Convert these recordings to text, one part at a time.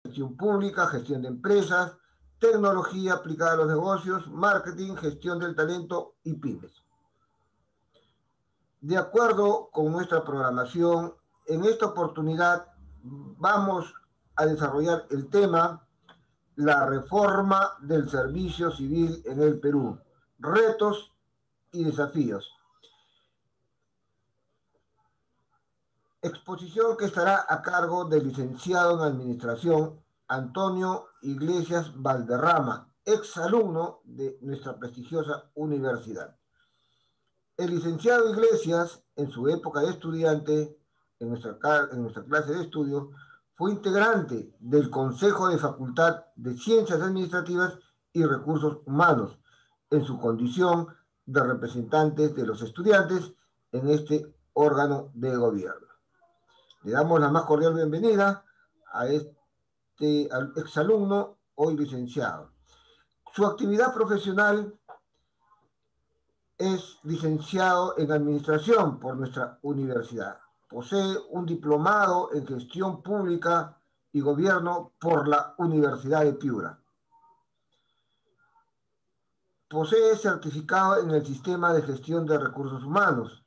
gestión pública, gestión de empresas, tecnología aplicada a los negocios, marketing, gestión del talento y pymes. De acuerdo con nuestra programación, en esta oportunidad vamos a desarrollar el tema la reforma del servicio civil en el Perú, retos y desafíos. Exposición que estará a cargo del licenciado en Administración Antonio Iglesias Valderrama, exalumno de nuestra prestigiosa universidad. El licenciado Iglesias, en su época de estudiante, en nuestra clase de estudio, fue integrante del Consejo de Facultad de Ciencias Administrativas y Recursos Humanos, en su condición de representantes de los estudiantes en este órgano de gobierno. Le damos la más cordial bienvenida al exalumno, hoy licenciado. Su actividad profesional es licenciado en Administración por nuestra universidad. Posee un diplomado en Gestión Pública y Gobierno por la Universidad de Piura. Posee certificado en el Sistema de Gestión de Recursos Humanos.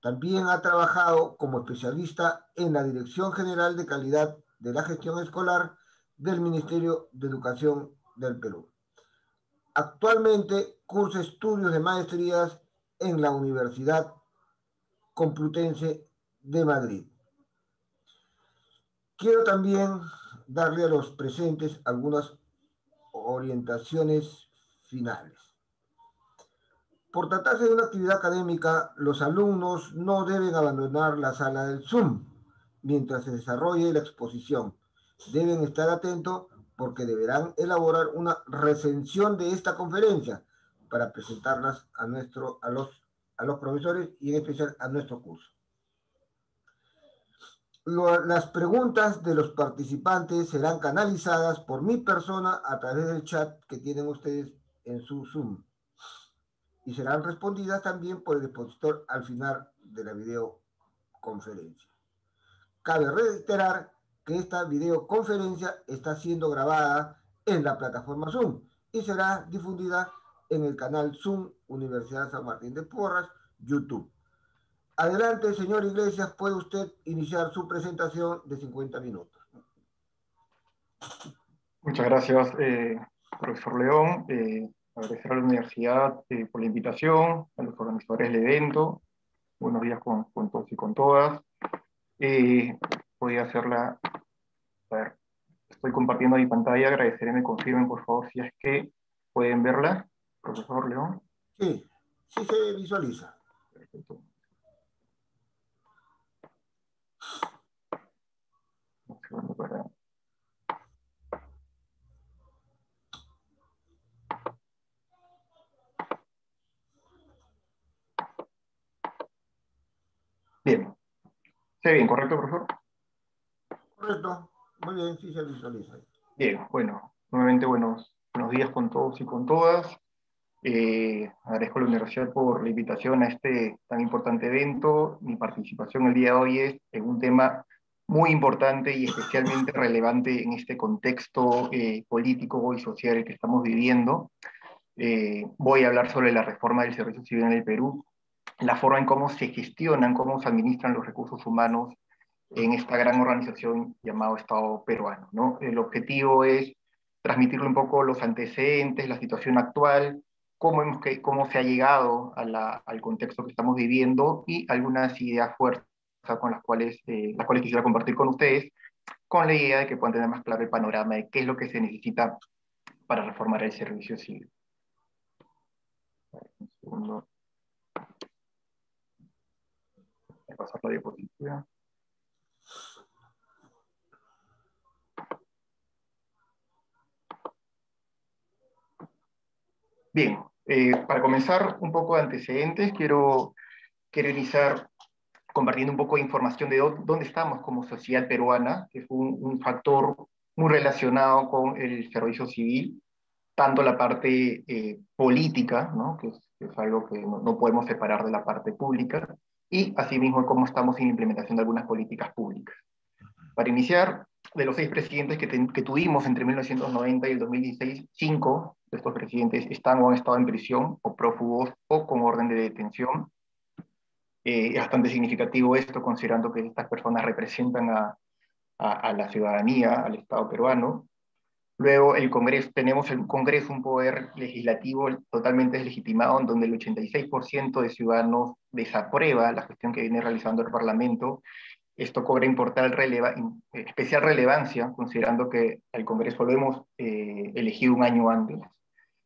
También ha trabajado como especialista en la Dirección General de Calidad de la Gestión Escolar del Ministerio de Educación del Perú. Actualmente cursa estudios de maestrías en la Universidad Complutense de Madrid. Quiero también darle a los presentes algunas orientaciones finales. Por tratarse de una actividad académica, los alumnos no deben abandonar la sala del Zoom mientras se desarrolle la exposición. Deben estar atentos porque deberán elaborar una recensión de esta conferencia para presentarlas a los profesores y en especial a nuestro curso. Las preguntas de los participantes serán canalizadas por mi persona a través del chat que tienen ustedes en su Zoom y serán respondidas también por el expositor al final de la videoconferencia. Cabe reiterar que esta videoconferencia está siendo grabada en la plataforma Zoom y será difundida en el canal Zoom Universidad San Martín de Porras, YouTube. Adelante, señor Iglesias, puede usted iniciar su presentación de 50 minutos. Muchas gracias, profesor León. Agradecer a la universidad por la invitación, a los organizadores del evento. Buenos días con todos y con todas. Voy a hacerla. A ver, estoy compartiendo mi pantalla. Agradeceré me confirmen, por favor, si es que pueden verla, profesor León. Sí, sí se visualiza. Perfecto. Un segundo para... Bien. ¿Se ve bien, correcto, profesor? Correcto. Muy bien, sí se visualiza. Bien, bueno, nuevamente buenos días con todos y con todas. Agradezco a la universidad por la invitación a este tan importante evento. Mi participación el día de hoy es en un tema muy importante y especialmente relevante en este contexto político y social que estamos viviendo. Voy a hablar sobre la reforma del servicio civil en el Perú, la forma en cómo se gestionan, cómo se administran los recursos humanos en esta gran organización llamado Estado peruano, ¿no? El objetivo es transmitirle un poco los antecedentes, la situación actual, cómo se ha llegado al contexto que estamos viviendo y algunas ideas fuertes con las cuales quisiera compartir con ustedes, con la idea de que puedan tener más claro el panorama de qué es lo que se necesita para reformar el servicio civil. Un segundo. Voy a pasar la diapositiva. Bien, para comenzar un poco de antecedentes, quiero iniciar compartiendo un poco de información de dónde estamos como sociedad peruana, que fue un factor muy relacionado con el servicio civil, tanto la parte política, ¿no? que es algo que no podemos separar de la parte pública, y asimismo cómo estamos en la implementación de algunas políticas públicas. Para iniciar, de los 6 presidentes que tuvimos entre 1990 y el 2016, 5 de estos presidentes están o han estado en prisión, o prófugos, o con orden de detención. Es bastante significativo esto, considerando que estas personas representan a la ciudadanía, al Estado peruano. Luego el Congreso, tenemos el Congreso, un poder legislativo totalmente deslegitimado, en donde el 86% de ciudadanos desaprueba la gestión que viene realizando el Parlamento. Esto cobra especial relevancia, considerando que al Congreso lo hemos elegido un año antes.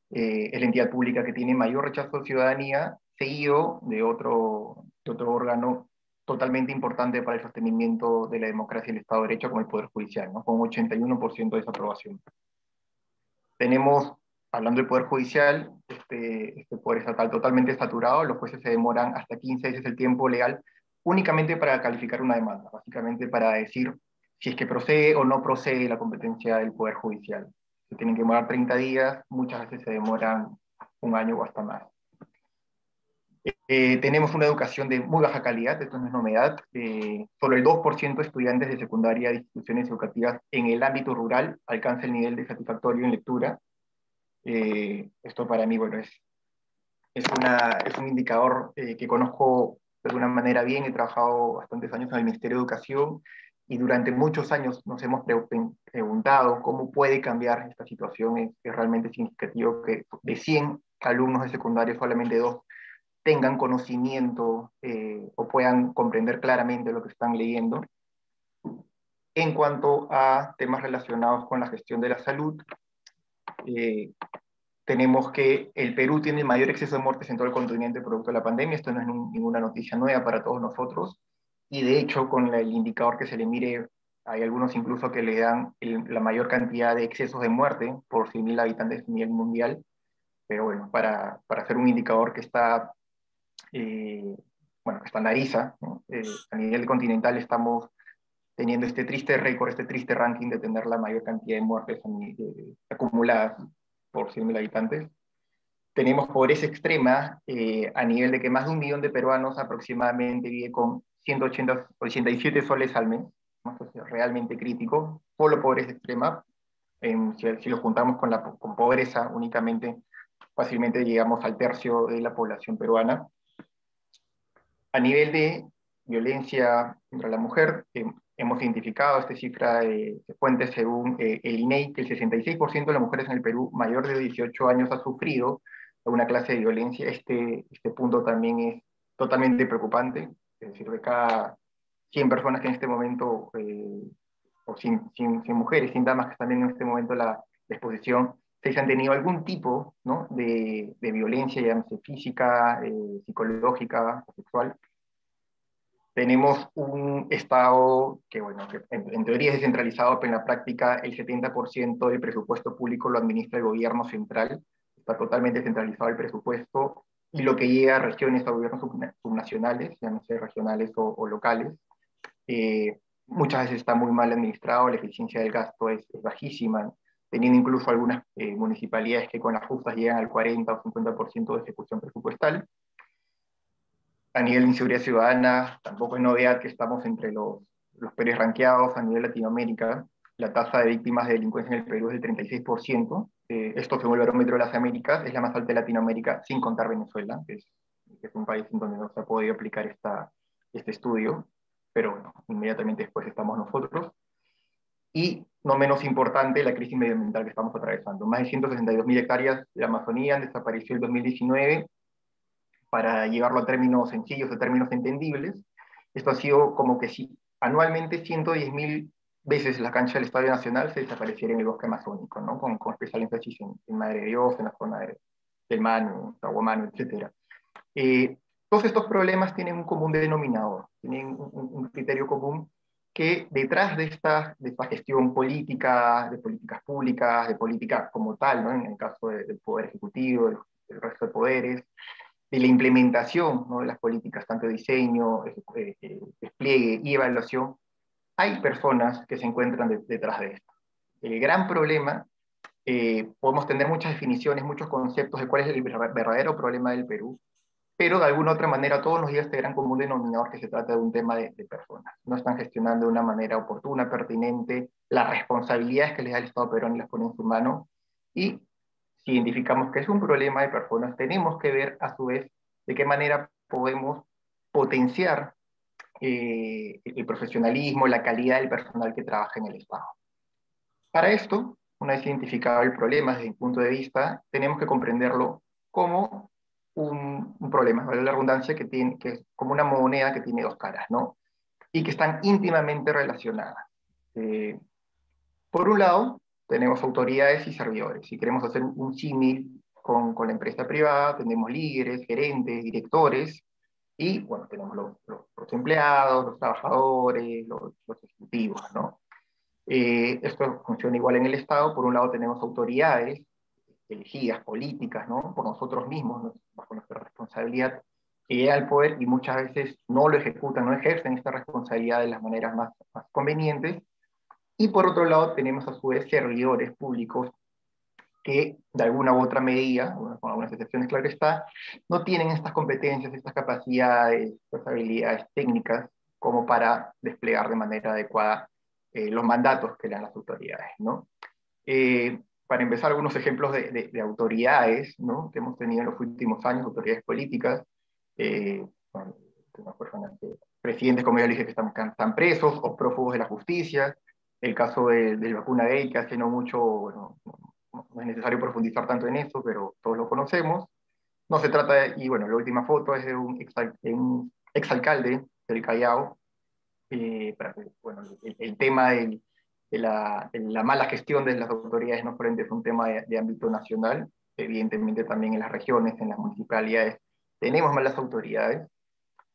Es la entidad pública que tiene mayor rechazo de ciudadanía, seguido de otro órgano totalmente importante para el sostenimiento de la democracia y el Estado de Derecho, como el Poder Judicial, ¿no? Con 81% de desaprobación. Tenemos, hablando del Poder Judicial, este Poder estatal totalmente saturado, los jueces se demoran hasta 15 veces el tiempo legal únicamente para calificar una demanda, básicamente para decir si es que procede o no procede la competencia del Poder Judicial. Se tienen que demorar 30 días, muchas veces se demoran un año o hasta más. Tenemos una educación de muy baja calidad, esto no es novedad. Solo el 2% de estudiantes de secundaria de instituciones educativas en el ámbito rural alcanza el nivel de satisfactorio en lectura. Esto para mí, bueno, es un indicador que conozco de alguna manera bien. He trabajado bastantes años en el Ministerio de Educación y durante muchos años nos hemos preguntado cómo puede cambiar esta situación. Es realmente significativo que de 100 alumnos de secundaria solamente 2 tengan conocimiento o puedan comprender claramente lo que están leyendo. En cuanto a temas relacionados con la gestión de la salud, tenemos que el Perú tiene el mayor exceso de muertes en todo el continente producto de la pandemia. Esto no es ninguna noticia nueva para todos nosotros, y de hecho con el indicador que se le mire, hay algunos incluso que le dan la mayor cantidad de excesos de muerte por 100.000 habitantes a nivel mundial, pero bueno, para hacer un indicador que está bueno, que estandariza, ¿no? A nivel continental estamos teniendo este triste récord, este triste ranking de tener la mayor cantidad de muertes acumuladas por 100.000 habitantes. Tenemos pobreza extrema a nivel de que más de 1 millón de peruanos aproximadamente vive con 187 soles al mes, ¿no? Esto es realmente crítico. Solo pobreza extrema, si lo juntamos con pobreza únicamente, fácilmente llegamos al tercio de la población peruana. A nivel de violencia contra la mujer, hemos identificado esta cifra de fuentes según el INEI, que el 66% de las mujeres en el Perú mayor de 18 años ha sufrido alguna clase de violencia. Este punto también es totalmente preocupante. Es decir, de cada 100 personas que en este momento, o 100 mujeres, 100 damas que están viendo en este momento la exposición, 6 han tenido algún tipo, ¿no?, de violencia, ya sea física, psicológica o sexual. Tenemos un Estado que, bueno, que en teoría es descentralizado, pero en la práctica el 70% del presupuesto público lo administra el gobierno central. Está totalmente centralizado el presupuesto, y lo que llega a regiones, a gobiernos subnacionales, ya no sé, regionales o locales, muchas veces está muy mal administrado, la eficiencia del gasto es bajísima, teniendo incluso algunas municipalidades que con las justas llegan al 40 o 50% de ejecución presupuestal. A nivel de inseguridad ciudadana, tampoco es novedad que estamos entre los peores ranqueados a nivel Latinoamérica. La tasa de víctimas de delincuencia en el Perú es del 36%. Esto, según el Barómetro de las Américas, es la más alta de Latinoamérica, sin contar Venezuela, que es un país en donde no se ha podido aplicar este estudio, pero bueno, inmediatamente después estamos nosotros. Y no menos importante, la crisis medioambiental que estamos atravesando. Más de 162.000 hectáreas de Amazonía han desaparecido en 2019. Para llevarlo a términos sencillos, a términos entendibles, esto ha sido como que si anualmente 110.000 veces la cancha del Estadio Nacional se desapareciera en el bosque amazónico, ¿no? Con especial énfasis en Madre de Dios, en la zona del Manu, Tahuamano, etc. Todos estos problemas tienen un común denominador, tienen un criterio común, que detrás de esta gestión política, de políticas públicas, de política como tal, ¿no?, en el caso del Poder Ejecutivo, del resto de poderes, de la implementación, ¿no?, de las políticas, tanto de diseño, despliegue y evaluación, hay personas que se encuentran detrás de esto. El gran problema, podemos tener muchas definiciones, muchos conceptos de cuál es el verdadero problema del Perú, pero de alguna otra manera todos nos llega este gran común denominador que se trata de un tema de personas. No están gestionando de una manera oportuna, pertinente, las responsabilidades que les da el Estado peruano y las pone en su mano, y si identificamos que es un problema de personas, tenemos que ver a su vez de qué manera podemos potenciar el profesionalismo, la calidad del personal que trabaja en el Estado. Para esto, una vez identificado el problema desde mi punto de vista, tenemos que comprenderlo como un problema, ¿vale? La redundancia que es como una moneda que tiene dos caras, ¿no? Y que están íntimamente relacionadas. Eh, por un lado, tenemos autoridades y servidores. Si queremos hacer un símil con la empresa privada, tenemos líderes, gerentes, directores, y bueno, tenemos los empleados, los trabajadores, los ejecutivos, ¿no? Esto funciona igual en el Estado. Por un lado tenemos autoridades elegidas, políticas, ¿no? Por nosotros mismos, ¿no? Bajo nuestra responsabilidad, que llegan al poder y muchas veces no lo ejecutan, no ejercen esta responsabilidad de las maneras más convenientes. Y por otro lado tenemos a su vez servidores públicos que de alguna u otra medida, con algunas excepciones claro está, no tienen estas competencias, estas capacidades, estas habilidades técnicas como para desplegar de manera adecuada los mandatos que le dan las autoridades, ¿no? Para empezar, algunos ejemplos de autoridades, ¿no? Que hemos tenido en los últimos años, autoridades políticas, bueno, personas presidentes, como ya les dije, que están presos, o prófugos de la justicia, el caso del vacuna gay, que hace no mucho, bueno, no es necesario profundizar tanto en eso, pero todos lo conocemos. No se trata y bueno, la última foto es de un exalcalde del Callao, bueno, el tema de la mala gestión de las autoridades no solamente es un tema de ámbito nacional, evidentemente también en las regiones, en las municipalidades, tenemos malas autoridades,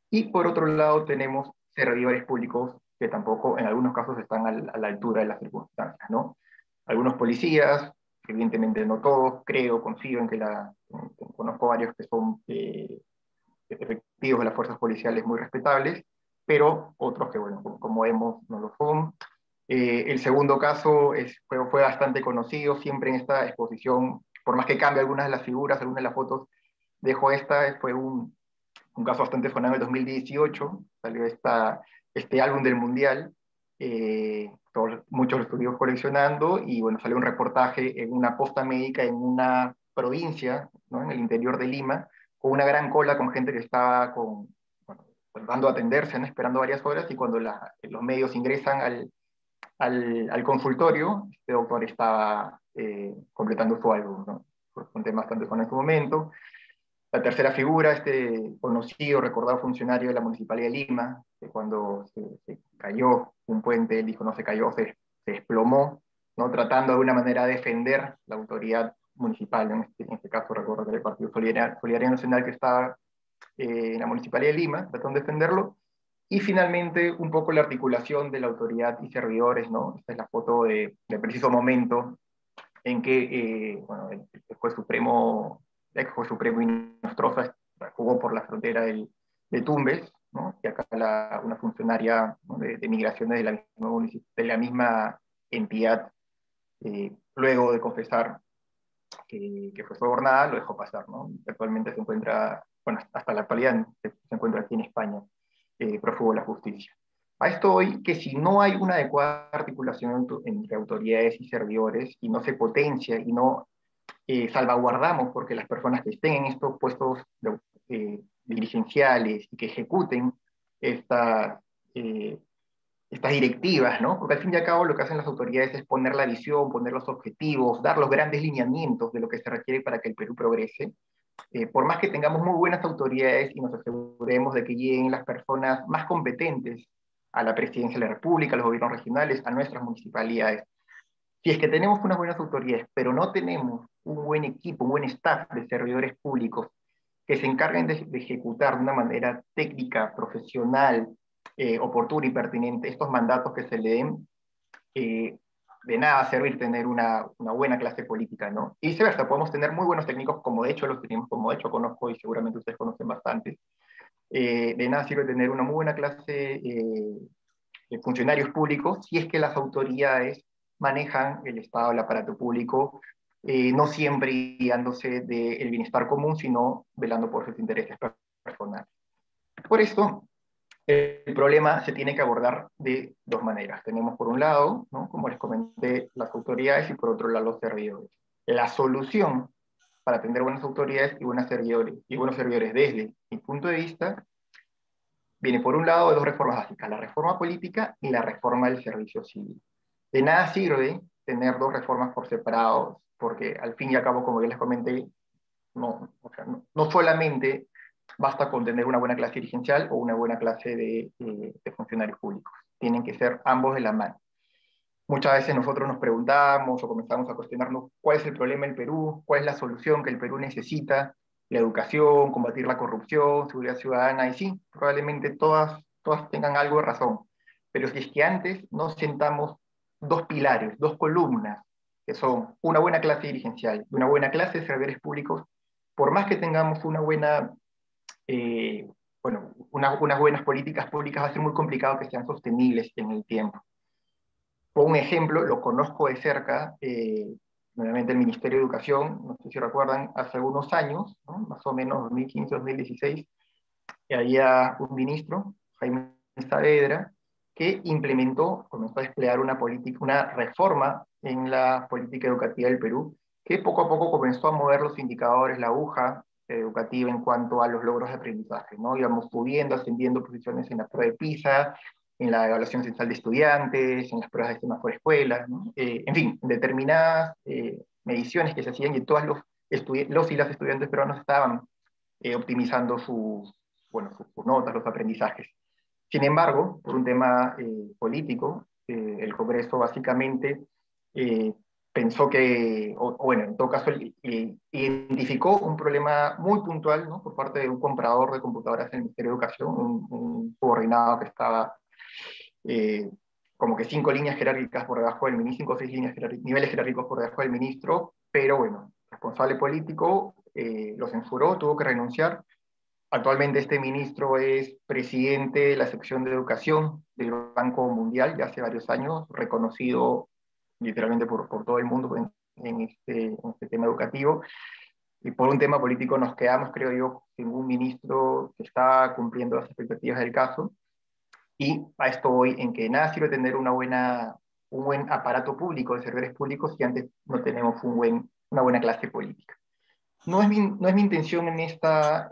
y por otro lado tenemos servidores públicos que tampoco en algunos casos están a la altura de las circunstancias, ¿no? Algunos policías, evidentemente no todos, creo, confío en que conozco varios que son efectivos de las fuerzas policiales muy respetables, pero otros que, bueno, como vemos, no lo son. El segundo caso fue bastante conocido, siempre en esta exposición, por más que cambie algunas de las figuras, algunas de las fotos, dejo esta, fue un caso bastante sonado en el 2018, salió este álbum del Mundial, muchos lo estuvimos coleccionando, y bueno, salió un reportaje en una posta médica en una provincia, ¿no? En el interior de Lima, con una gran cola con gente que estaba bueno, pues dando a atenderse, ¿no? Esperando varias horas, y cuando los medios ingresan al consultorio, este doctor estaba completando su álbum, ¿no? Fue un tema bastante sonado en su momento. La tercera figura, este conocido, recordado funcionario de la Municipalidad de Lima, que cuando se cayó un puente, él dijo no se cayó, se desplomó, ¿no? Tratando de alguna manera de defender la autoridad municipal, en este caso recuerdo que era el Partido Solidaridad Nacional que estaba en la Municipalidad de Lima, tratando de defenderlo. Y finalmente, un poco la articulación de la autoridad y servidores, ¿no? Esta es la foto del preciso momento en que bueno, el ex juez supremo Inostroza jugó por la frontera de Tumbes, ¿no? Y acá una funcionaria, ¿no? de migraciones de la misma entidad, luego de confesar que fue sobornada, lo dejó pasar, ¿no? Actualmente se encuentra, bueno, hasta la actualidad se encuentra aquí en España, prófugo de la justicia. A esto hoy que si no hay una adecuada articulación entre autoridades y servidores, y no se potencia y no salvaguardamos porque las personas que estén en estos puestos dirigenciales y que ejecuten esta, eh, estas directivas, ¿no? Porque al fin y al cabo lo que hacen las autoridades es poner la visión, poner los objetivos, dar los grandes lineamientos de lo que se requiere para que el Perú progrese. Por más que tengamos muy buenas autoridades y nos aseguremos de que lleguen las personas más competentes a la presidencia de la República, a los gobiernos regionales, a nuestras municipalidades, si es que tenemos unas buenas autoridades, pero no tenemos un buen equipo, un buen staff de servidores públicos que se encarguen de ejecutar de una manera técnica, profesional, oportuna y pertinente estos mandatos que se le den, de nada va a servir tener una buena clase política, ¿no? Y viceversa, podemos tener muy buenos técnicos, como de hecho los tenemos, como de hecho conozco y seguramente ustedes conocen bastante. De nada sirve tener una muy buena clase de funcionarios públicos si es que las autoridades manejan el Estado, el aparato público, no siempre guiándose del bienestar común, sino velando por sus intereses personal. Por esto, el problema se tiene que abordar de dos maneras. Tenemos por un lado, ¿no?, como les comenté, las autoridades, y por otro lado los servidores. La solución para tener buenas autoridades y buenos servidores desde mi punto de vista viene por un lado de dos reformas básicas: la reforma política y la reforma del servicio civil. De nada sirve tener dos reformas por separado, porque al fin y al cabo, como ya les comenté, no solamente basta con tener una buena clase dirigencial o una buena clase de funcionarios públicos. Tienen que ser ambos de la mano. Muchas veces nosotros nos preguntamos o comenzamos a cuestionarnos cuál es el problema en Perú, cuál es la solución que el Perú necesita: la educación, combatir la corrupción, seguridad ciudadana, y sí, probablemente todas tengan algo de razón. Pero si es que antes nos sentamos dos pilares, dos columnas, que son una buena clase dirigencial y una buena clase de servidores públicos, por más que tengamos una buena, unas buenas políticas públicas, va a ser muy complicado que sean sostenibles en el tiempo. Por un ejemplo, lo conozco de cerca, nuevamente el Ministerio de Educación, no sé si recuerdan, hace algunos años, ¿no?, más o menos 2015, 2016, había un ministro, Jaime Saavedra, que comenzó a desplegar una política, una reforma en la política educativa del Perú, que poco a poco comenzó a mover los indicadores, la aguja educativa en cuanto a los logros de aprendizaje, ¿no? Íbamos subiendo, ascendiendo posiciones en la prueba de PISA, en la evaluación censal de estudiantes, en las pruebas de semáforo escuela, ¿no? En fin, determinadas mediciones que se hacían, y todos los y las estudiantes peruanos estaban optimizando sus notas, los aprendizajes. Sin embargo, por un tema político, el Congreso básicamente pensó que, en todo caso, identificó un problema muy puntual, ¿no?, por parte de un comprador de computadoras en el Ministerio de Educación, un subordinado que estaba como que 5 líneas jerárquicas por debajo del ministro, 5 o 6 niveles jerárquicos por debajo del ministro, pero bueno, responsable político lo censuró, tuvo que renunciar. Actualmente este ministro es presidente de la sección de educación del Banco Mundial, ya hace varios años, reconocido literalmente por todo el mundo en este tema educativo. Y por un tema político nos quedamos, creo yo, sin un ministro que está cumpliendo las expectativas del caso. Y a esto voy, en que nada sirve tener un buen aparato público de servidores públicos si antes no tenemos una buena clase política. No es mi intención en esta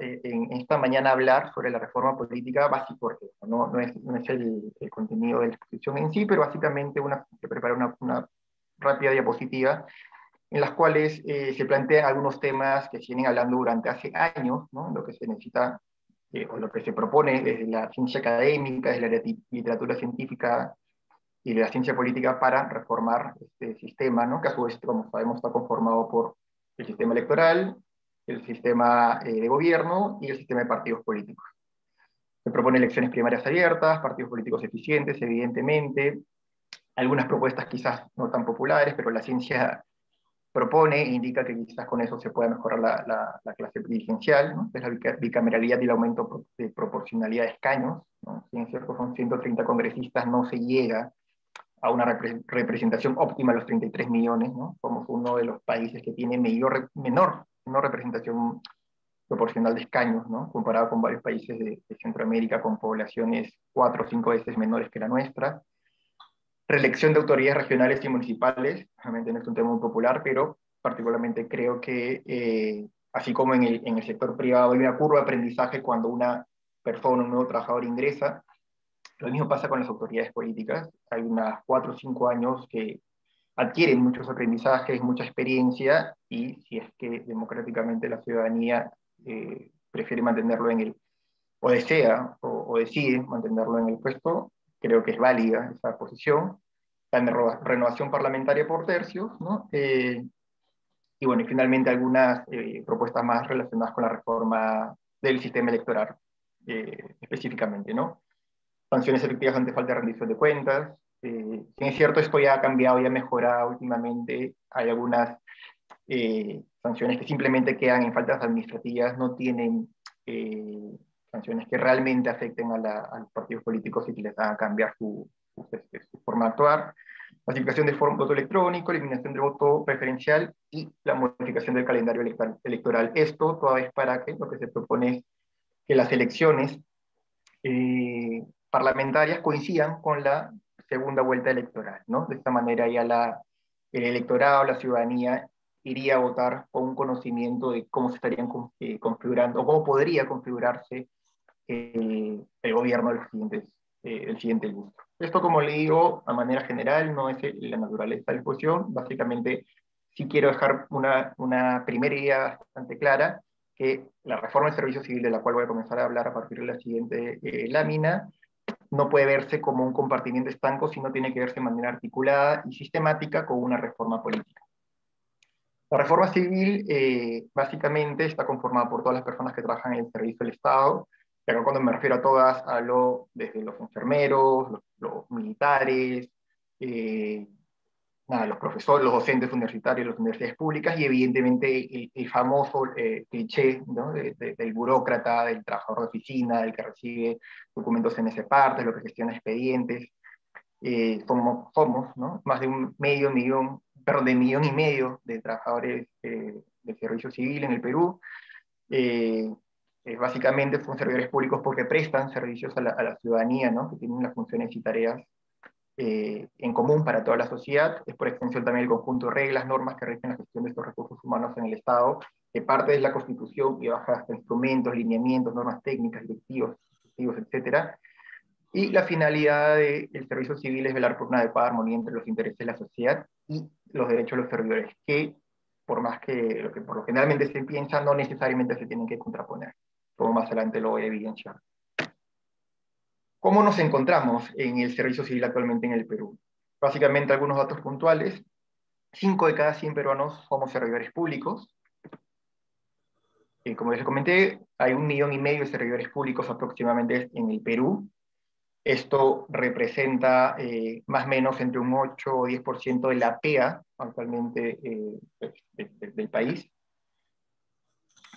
mañana hablar sobre la reforma política, básico, porque no es el contenido de la exposición en sí, pero básicamente se prepara una rápida diapositiva en las cuales se plantean algunos temas que se vienen hablando durante hace años, ¿no?, lo que se necesita o lo que se propone desde la ciencia académica, desde la literatura científica y de la ciencia política para reformar este sistema, ¿no?, que a su vez, como sabemos, está conformado por el sistema electoral, el sistema de gobierno y el sistema de partidos políticos. Se propone elecciones primarias abiertas, partidos políticos eficientes, evidentemente, algunas propuestas quizás no tan populares, pero la ciencia propone e indica que quizás con eso se pueda mejorar la clase dirigencial, ¿no?, es la bicameralidad y el aumento de proporcionalidad de escaños, ¿no? Si en cierto son 130 congresistas, no se llega a una representación óptima de los 33 millones, ¿no? Somos uno de los países que tiene menor representación proporcional de escaños, ¿no?, comparado con varios países de Centroamérica con poblaciones 4 o 5 veces menores que la nuestra. Reelección de autoridades regionales y municipales, realmente no es un tema muy popular, pero particularmente creo que, así como en el sector privado hay una curva de aprendizaje cuando una persona, un nuevo trabajador ingresa, lo mismo pasa con las autoridades políticas. Hay unas 4 o 5 años que adquieren muchos aprendizajes, mucha experiencia, y si es que democráticamente la ciudadanía prefiere mantenerlo o desea o decide mantenerlo en el puesto, creo que es válida esa posición. La renovación parlamentaria por tercios, ¿no? Y bueno, y finalmente algunas propuestas más relacionadas con la reforma del sistema electoral, específicamente, ¿no? Sanciones efectivas ante falta de rendición de cuentas. Si es cierto, esto ya ha cambiado y ha mejorado últimamente. Hay algunas sanciones que simplemente quedan en faltas administrativas, no tienen sanciones que realmente afecten a los partidos políticos y que les hagan cambiar su forma de actuar. Masificación de voto electrónico, eliminación del voto preferencial y la modificación del calendario electoral. Esto toda vez para que lo que se propone es que las elecciones parlamentarias coincidan con la segunda vuelta electoral, ¿no? De esta manera ya el electorado, la ciudadanía, iría a votar con un conocimiento de cómo se estarían configurando, o cómo podría configurarse el gobierno del siguiente lustro. Esto, como le digo, a manera general, no es la naturaleza de la discusión. Básicamente, sí quiero dejar una primera idea bastante clara, que la reforma del servicio civil, de la cual voy a comenzar a hablar a partir de la siguiente lámina, no puede verse como un compartimiento estanco, sino tiene que verse de manera articulada y sistemática con una reforma política. La reforma civil básicamente está conformada por todas las personas que trabajan en el servicio del Estado, y acá cuando me refiero a todas, hablo desde los enfermeros, los militares, los profesores, los docentes universitarios, las universidades públicas, y evidentemente el famoso cliché, ¿no? Del burócrata, del trabajador de oficina, del que recibe documentos en ese parte, lo que gestiona expedientes. Somos, ¿no? Más de de millón y medio de trabajadores del servicio civil en el Perú. Básicamente son servidores públicos porque prestan servicios a la ciudadanía, ¿no? Que tienen las funciones y tareas en común para toda la sociedad. Es por extensión también el conjunto de reglas, normas que rigen la gestión de estos recursos humanos en el Estado, que parte de la Constitución y baja hasta instrumentos, lineamientos, normas técnicas, directivos, etc. Y la finalidad del servicio civil es velar por una adecuada armonía entre los intereses de la sociedad y los derechos de los servidores, que por más que por lo generalmente se piensa, no necesariamente se tienen que contraponer, como más adelante lo voy a evidenciar. ¿Cómo nos encontramos en el servicio civil actualmente en el Perú? Básicamente algunos datos puntuales. 5 de cada 100 peruanos somos servidores públicos. Como les comenté, hay 1,5 millones de servidores públicos aproximadamente en el Perú. Esto representa más o menos entre un 8 o 10% de la PEA actualmente del país.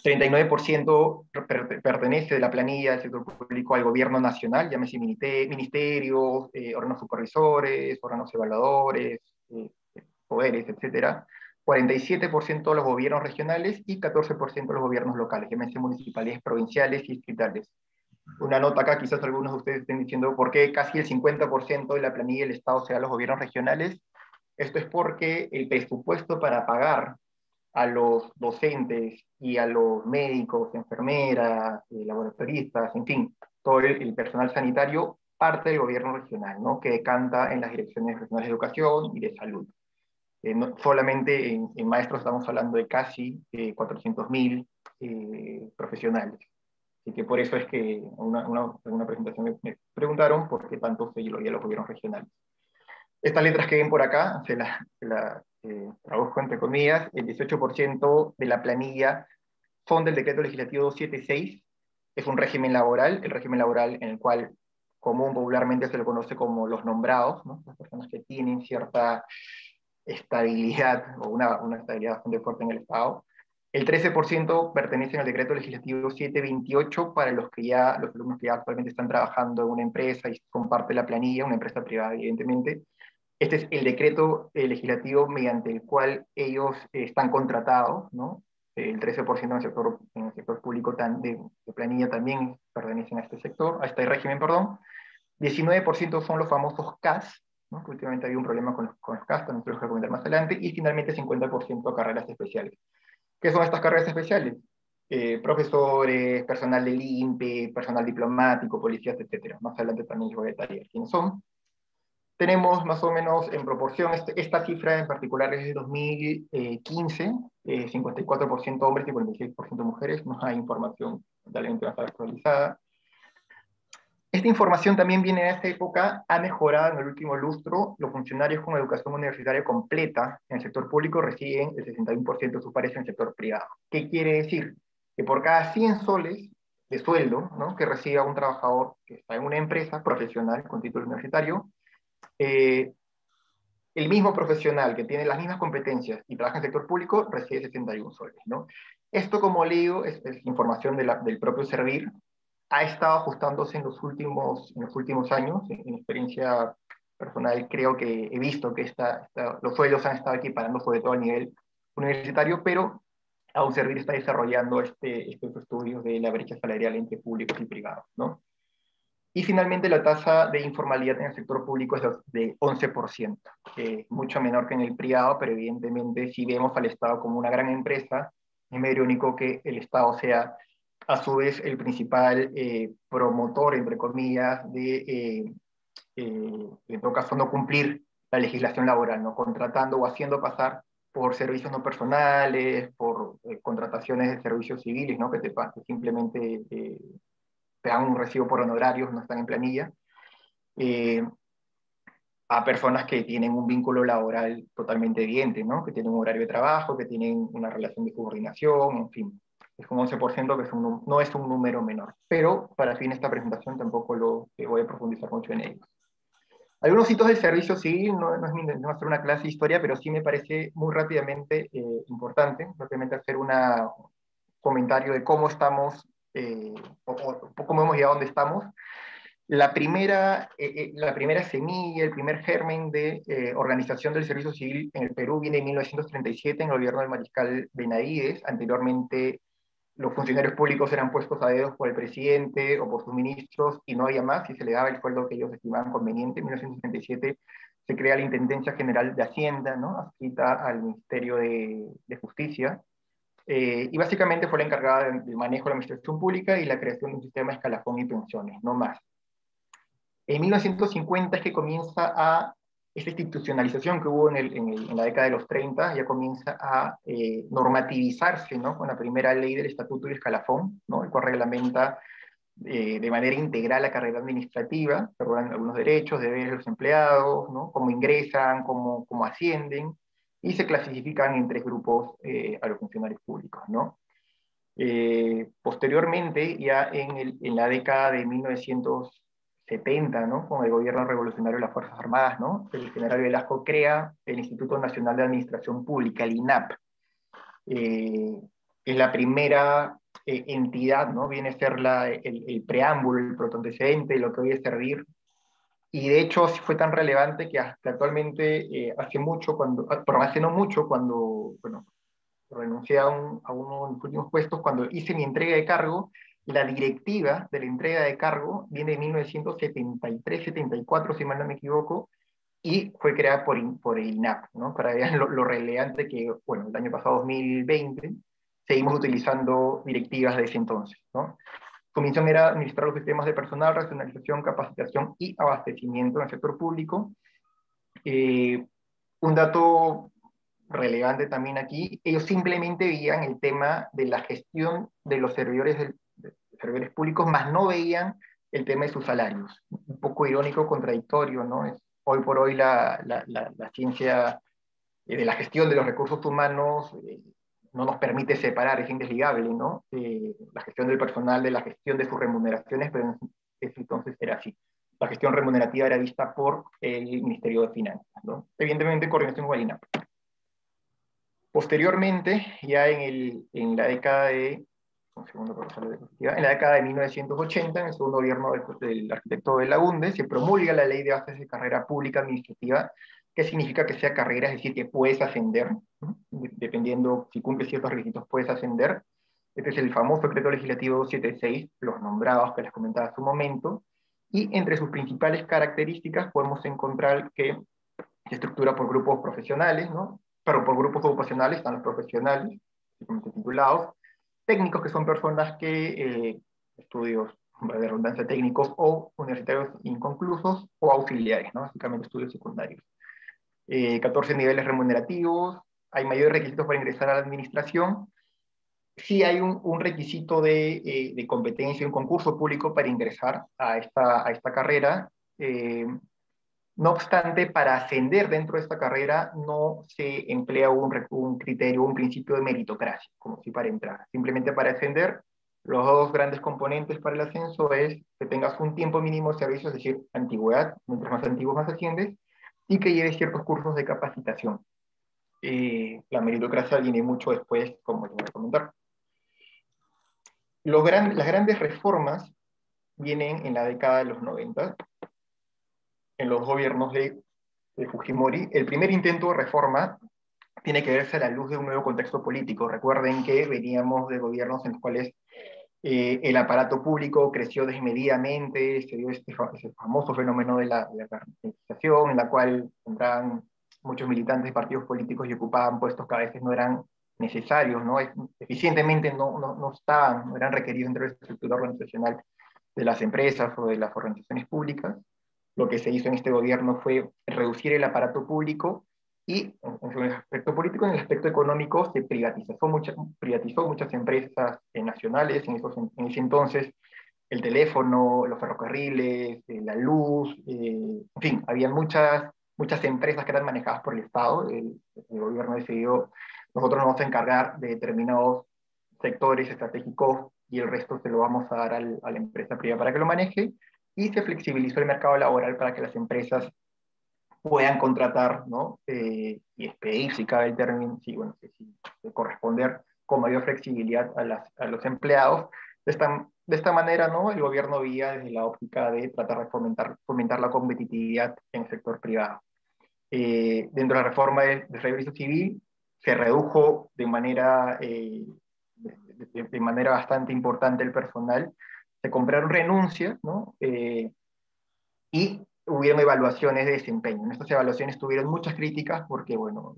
39% pertenece de la planilla del sector público al gobierno nacional, llámese ministerios, órganos supervisores, órganos evaluadores, poderes, etc. 47% de los gobiernos regionales y 14% de los gobiernos locales, llámese municipalidades, provinciales y distritales. Una nota acá, quizás algunos de ustedes estén diciendo por qué casi el 50% de la planilla del Estado sea los gobiernos regionales. Esto es porque el presupuesto para pagar a los docentes y a los médicos, enfermeras, laboratoristas, en fin, todo el personal sanitario, parte del gobierno regional, ¿no? Que decanta en las direcciones regionales de educación y de salud. Solamente en maestros estamos hablando de casi 400.000 profesionales. Así que por eso es que en una presentación me preguntaron por qué tanto se lo a los gobiernos regionales. Estas letras que ven por acá, se las traduzco entre comillas, el 18% de la planilla son del decreto legislativo 276, es un régimen laboral, el régimen laboral en el cual común popularmente se lo conoce como los nombrados, ¿no? Las personas que tienen cierta estabilidad, o una estabilidad bastante fuerte en el Estado. El 13% pertenecen al decreto legislativo 728 para los alumnos que ya actualmente están trabajando en una empresa y son parte de la planilla, una empresa privada evidentemente. Este es el decreto legislativo mediante el cual ellos están contratados, ¿no? El 13% en el sector público de planilla también pertenecen a este sector, a este régimen, perdón. 19% son los famosos CAS, ¿no? Que últimamente había un problema con los CAS, también se los voy a comentar más adelante, y finalmente 50% carreras especiales. ¿Qué son estas carreras especiales? Profesores, personal del INPE, personal diplomático, policías, etc. Más adelante también les voy a detallar quiénes son. Tenemos más o menos en proporción, esta cifra en particular es de 2015, 54% hombres y 46% mujeres, no hay información totalmente más actualizada. Esta información también viene de esta época, ha mejorado en el último lustro. Los funcionarios con educación universitaria completa en el sector público reciben el 61% de sus pares en el sector privado. ¿Qué quiere decir? Que por cada 100 soles de sueldo, ¿no?, que reciba un trabajador que está en una empresa profesional con título universitario, el mismo profesional que tiene las mismas competencias y trabaja en el sector público recibe 61 soles, ¿no? Esto, como le digo, es información del propio Servir. Ha estado ajustándose en los últimos años. En experiencia personal creo que he visto que los sueldos han estado equiparando, sobre todo a nivel universitario, pero a un servir está desarrollando estos estudios de la brecha salarial entre públicos y privados, ¿no? Y finalmente la tasa de informalidad en el sector público es de 11%, mucho menor que en el privado, pero evidentemente si vemos al Estado como una gran empresa, es medio irónico que el Estado sea a su vez el principal promotor, entre comillas, en todo caso, no cumplir la legislación laboral, ¿no? Contratando o haciendo pasar por servicios no personales, por contrataciones de servicios civiles, ¿no? Que simplemente te dan un recibo por honorarios, no están en planilla, eh, a personas que tienen un vínculo laboral totalmente evidente, ¿no? Que tienen un horario de trabajo, que tienen una relación de subordinación, en fin. Es un 11% que no es un número menor. Pero para fin de esta presentación tampoco voy a profundizar mucho en ellos. Algunos hitos del servicio civil, no es mi intención hacer una clase de historia, pero sí me parece muy rápidamente importante, rápidamente hacer un comentario de cómo estamos, o cómo hemos llegado a donde estamos. La primera semilla, el primer germen de organización del servicio civil en el Perú viene en 1937 en el gobierno del mariscal Benavides. Anteriormente los funcionarios públicos eran puestos a dedos por el presidente o por sus ministros y no había más, y se le daba el sueldo que ellos estimaban conveniente. En 1937 se crea la Intendencia General de Hacienda, ¿no? Adscrita al Ministerio de Justicia, y básicamente fue la encargada del manejo de la administración pública y la creación de un sistema de escalafón y pensiones, no más. En 1950 es que comienza esta institucionalización que hubo en la década de los 30, ya comienza a normativizarse, ¿no? Con la primera ley del Estatuto y Escalafón, ¿no? El cual reglamenta de manera integral la carrera administrativa, se regulan algunos derechos, deberes de los empleados, ¿no? Cómo ingresan, cómo ascienden, y se clasifican en 3 grupos a los funcionarios públicos, ¿no? Posteriormente, ya en la década de 1970, ¿no? Con el gobierno revolucionario de las Fuerzas Armadas, ¿no? El general Velasco crea el Instituto Nacional de Administración Pública, el INAP. Es la primera entidad, ¿no? Viene a ser el preámbulo, el protoantecedente de lo que hoy es servir. Y de hecho fue tan relevante que hasta actualmente, hace no mucho, cuando, bueno, renuncié a uno de mis últimos puestos, cuando hice mi entrega de cargo, la directiva de la entrega de cargo viene de 1973-74, si mal no me equivoco, y fue creada por el INAP, ¿no? Para ver lo relevante que, bueno, el año pasado, 2020, seguimos utilizando directivas de ese entonces, ¿no? Su misión era administrar los sistemas de personal, racionalización, capacitación y abastecimiento en el sector público. Un dato relevante también aquí, ellos simplemente veían el tema de la gestión de los servidores públicos, más no veían el tema de sus salarios. Un poco irónico, contradictorio, ¿no? Hoy por hoy la ciencia de la gestión de los recursos humanos no nos permite separar, es indesligable, ¿no? La gestión del personal de la gestión de sus remuneraciones, pero en ese entonces era así. La gestión remunerativa era vista por el Ministerio de Finanzas, ¿no? Evidentemente en coordinación con el INAP. Posteriormente, ya en la década de, en la década de 1980, en el segundo gobierno del arquitecto Belaúnde, se promulga la Ley de Bases de Carrera Pública Administrativa, que significa que sea carrera, es decir, que puedes ascender, ¿no? Dependiendo si cumples ciertos requisitos, puedes ascender. Este es el famoso decreto legislativo 276, los nombrados que les comentaba hace un momento, y entre sus principales características podemos encontrar que se estructura por grupos profesionales, ¿no? Pero por grupos ocupacionales están los profesionales, titulados, técnicos, que son personas que estudios de redundancia técnicos o universitarios inconclusos, o auxiliares, ¿no? Básicamente estudios secundarios. 14 niveles remunerativos, hay mayores requisitos para ingresar a la administración. Sí hay un requisito de competencia, un concurso público para ingresar a esta carrera. No obstante, para ascender dentro de esta carrera no se emplea un criterio, un principio de meritocracia, como si para entrar. Simplemente para ascender, los 2 grandes componentes para el ascenso es que tengas un tiempo mínimo de servicio, es decir, antigüedad, mientras más antiguo más asciendes, y que lleves ciertos cursos de capacitación. La meritocracia viene mucho después, como les voy a comentar. Las grandes reformas vienen en la década de los 90, en los gobiernos de Fujimori. El primer intento de reforma tiene que verse a la luz de un nuevo contexto político. Recuerden que veníamos de gobiernos en los cuales el aparato público creció desmedidamente, se dio ese famoso fenómeno de la carnetización, en la cual entraban muchos militantes de partidos políticos y ocupaban puestos que a veces no eran necesarios, ¿no? Eficientemente no eran requeridos dentro de la estructura organizacional de las empresas o de las organizaciones públicas. Lo que se hizo en este gobierno fue reducir el aparato público y en el aspecto político, en el aspecto económico, se privatizó muchas empresas nacionales en ese entonces, el teléfono, los ferrocarriles, la luz, en fin, había muchas empresas que eran manejadas por el Estado. El gobierno decidió, nosotros nos vamos a encargar de determinados sectores estratégicos y el resto se lo vamos a dar a la empresa privada para que lo maneje, y se flexibilizó el mercado laboral para que las empresas puedan contratar, ¿no? Y despedir, si cabe el término, sí, bueno, sí, corresponder con mayor flexibilidad a los empleados. De esta manera, ¿no? El gobierno veía desde la óptica de tratar de fomentar la competitividad en el sector privado. Dentro de la reforma del servicio civil, se redujo de manera bastante importante el personal, se compraron renuncias, ¿no? Y hubieron evaluaciones de desempeño. En estas evaluaciones tuvieron muchas críticas porque, bueno,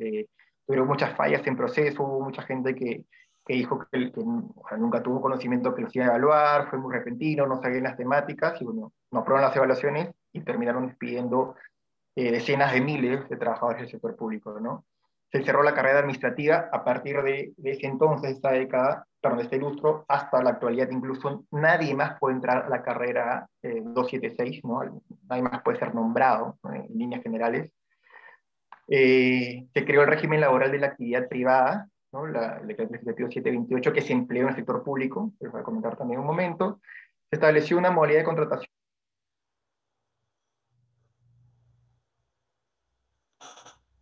tuvieron muchas fallas en proceso, hubo mucha gente que dijo que o sea, nunca tuvo conocimiento que los iba a evaluar, fue muy repentino, no sabían las temáticas, y bueno, no aprobaron las evaluaciones y terminaron despidiendo decenas de miles de trabajadores del sector público, ¿no? Se cerró la carrera administrativa a partir de ese entonces, esta década, perdón, de este lustro, hasta la actualidad. Incluso nadie más puede entrar a la carrera 276, ¿no? Nadie más puede ser nombrado, ¿no? En líneas generales. Se creó el régimen laboral de la actividad privada, ¿no? El decreto legislativo 728, que se empleó en el sector público, que les voy a comentar también un momento. Se estableció una modalidad de contratación.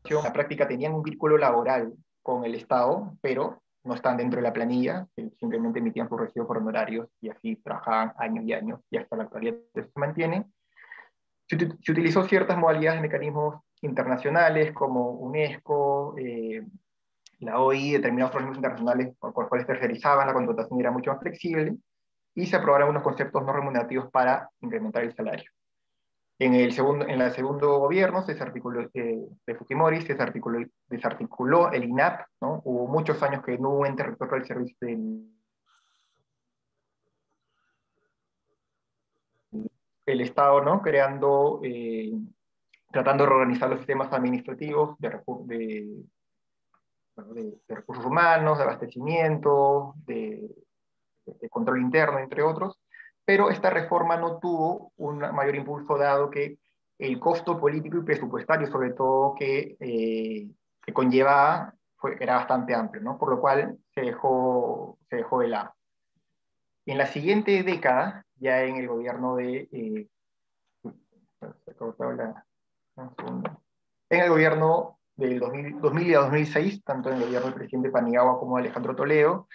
En la práctica tenían un vínculo laboral con el Estado, pero no están dentro de la planilla, simplemente emitían sus recibos por honorarios y así trabajaban años y años, y hasta la actualidad se mantiene. Se utilizó ciertas modalidades de mecanismos internacionales como UNESCO, la OI, determinados organismos internacionales con los cuales tercerizaban la contratación, era mucho más flexible, y se aprobaron unos conceptos no remunerativos para incrementar el salario. En el segundo gobierno de Fujimori se desarticuló el INAP, ¿no? Hubo muchos años que no hubo un ente rector del servicio del Estado, ¿no? Tratando de reorganizar los sistemas administrativos de recursos humanos, de abastecimiento, de control interno, entre otros, pero esta reforma no tuvo un mayor impulso dado que el costo político y presupuestario, sobre todo, que conllevaba, era bastante amplio, ¿no? Por lo cual se dejó de lado. En la siguiente década, ya en el gobierno en el gobierno del 2000 a 2006, tanto en el gobierno del presidente Paniagua como de Alejandro Toledo,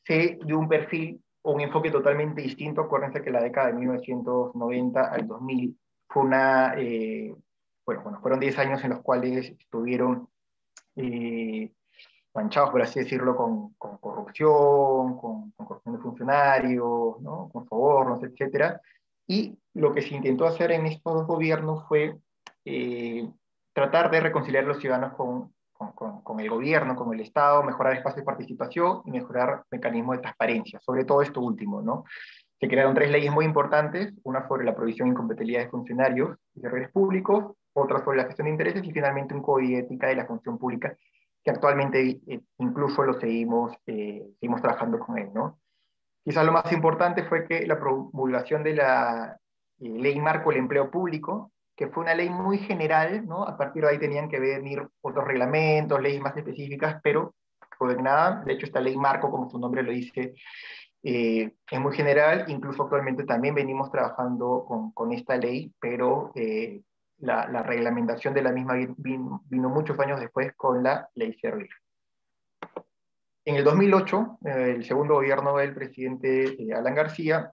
se dio un perfil o un enfoque totalmente distinto. Acuérdense que la década de 1990 al 2000 fue fueron 10 años en los cuales estuvieron manchados, por así decirlo, con corrupción, con corrupción de funcionarios, ¿no? Con sobornos, etc. Y lo que se intentó hacer en estos dos gobiernos fue tratar de reconciliar a los ciudadanos con el gobierno, con el Estado, mejorar espacios de participación y mejorar mecanismos de transparencia, sobre todo esto último, ¿no? Se crearon 3 leyes muy importantes, una sobre la provisión e incompatibilidad de funcionarios y servidores públicos, otra sobre la gestión de intereses y finalmente un código de ética de la función pública, que actualmente incluso lo seguimos trabajando con él, ¿no? Quizás lo más importante fue que la promulgación de la Ley Marco del Empleo Público, que fue una ley muy general, ¿no? A partir de ahí tenían que venir otros reglamentos, leyes más específicas, pero coordinada. De hecho, esta Ley Marco, como su nombre lo dice, es muy general. Incluso actualmente también venimos trabajando con esta ley, pero la reglamentación de la misma vino muchos años después con la Ley Servir. En el 2008, el segundo gobierno del presidente Alan García,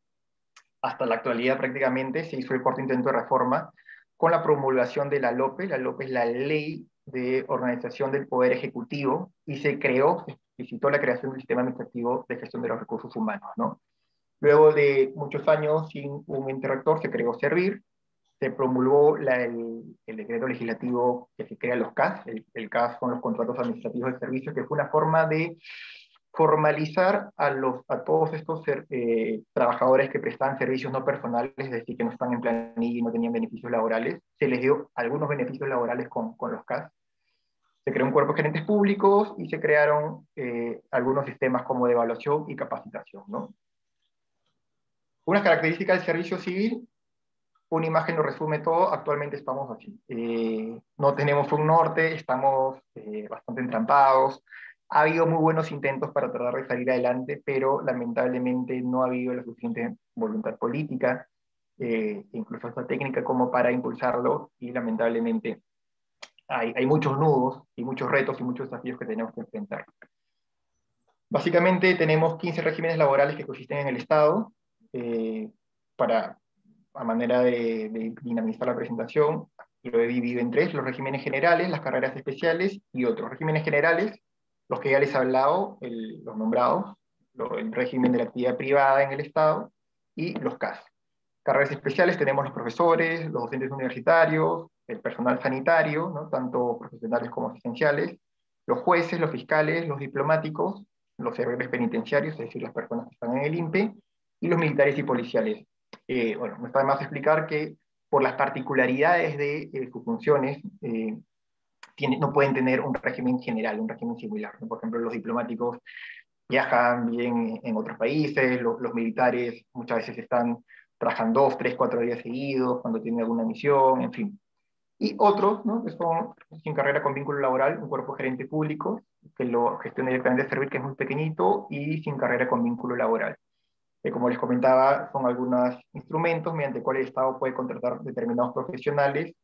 hasta la actualidad prácticamente, se hizo el cuarto intento de reforma con la promulgación de la LOPE. La LOPE es la Ley de organización del Poder Ejecutivo y se creó, se explicitó la creación del sistema administrativo de gestión de los recursos humanos, ¿no? Luego de muchos años sin un ente rector, se creó Servir, se promulgó el decreto legislativo que se crea los CAS. El CAS son los contratos administrativos de servicios, que fue una forma de formalizar a todos estos trabajadores que prestaban servicios no personales, es decir, que no están en planilla y no tenían beneficios laborales. Se les dio algunos beneficios laborales con los CAS. Se creó un cuerpo de gerentes públicos y se crearon algunos sistemas como de evaluación y capacitación, ¿no? Unas características del servicio civil, una imagen lo resume todo. Actualmente estamos así. No tenemos un norte, estamos bastante entrampados. Ha habido muy buenos intentos para tratar de salir adelante, pero lamentablemente no ha habido la suficiente voluntad política, incluso hasta técnica, como para impulsarlo, y lamentablemente hay muchos nudos y muchos retos y muchos desafíos que tenemos que enfrentar. Básicamente tenemos 15 regímenes laborales que consisten en el Estado, a manera de dinamizar la presentación. Lo he dividido en tres: los regímenes generales, las carreras especiales y otros. Regímenes generales, los que ya les he hablado, los nombrados, el régimen de la actividad privada en el Estado y los CAS. Carreras especiales tenemos los profesores, los docentes universitarios, el personal sanitario, ¿no? Tanto profesionales como asistenciales, los jueces, los fiscales, los diplomáticos, los servidores penitenciarios, es decir, las personas que están en el INPE, y los militares y policiales. Bueno, no está de más explicar que por las particularidades de sus funciones, no pueden tener un régimen general, un régimen similar, ¿no? Por ejemplo, los diplomáticos viajan bien en otros países, los militares muchas veces están trabajando 2, 3, 4 días seguidos, cuando tienen alguna misión, en fin. Y otros, ¿no?, que son sin carrera con vínculo laboral, un cuerpo gerente público, que lo gestiona directamente Servir, que es muy pequeñito, y sin carrera con vínculo laboral. Como les comentaba, son algunos instrumentos mediante cuales el Estado puede contratar determinados profesionales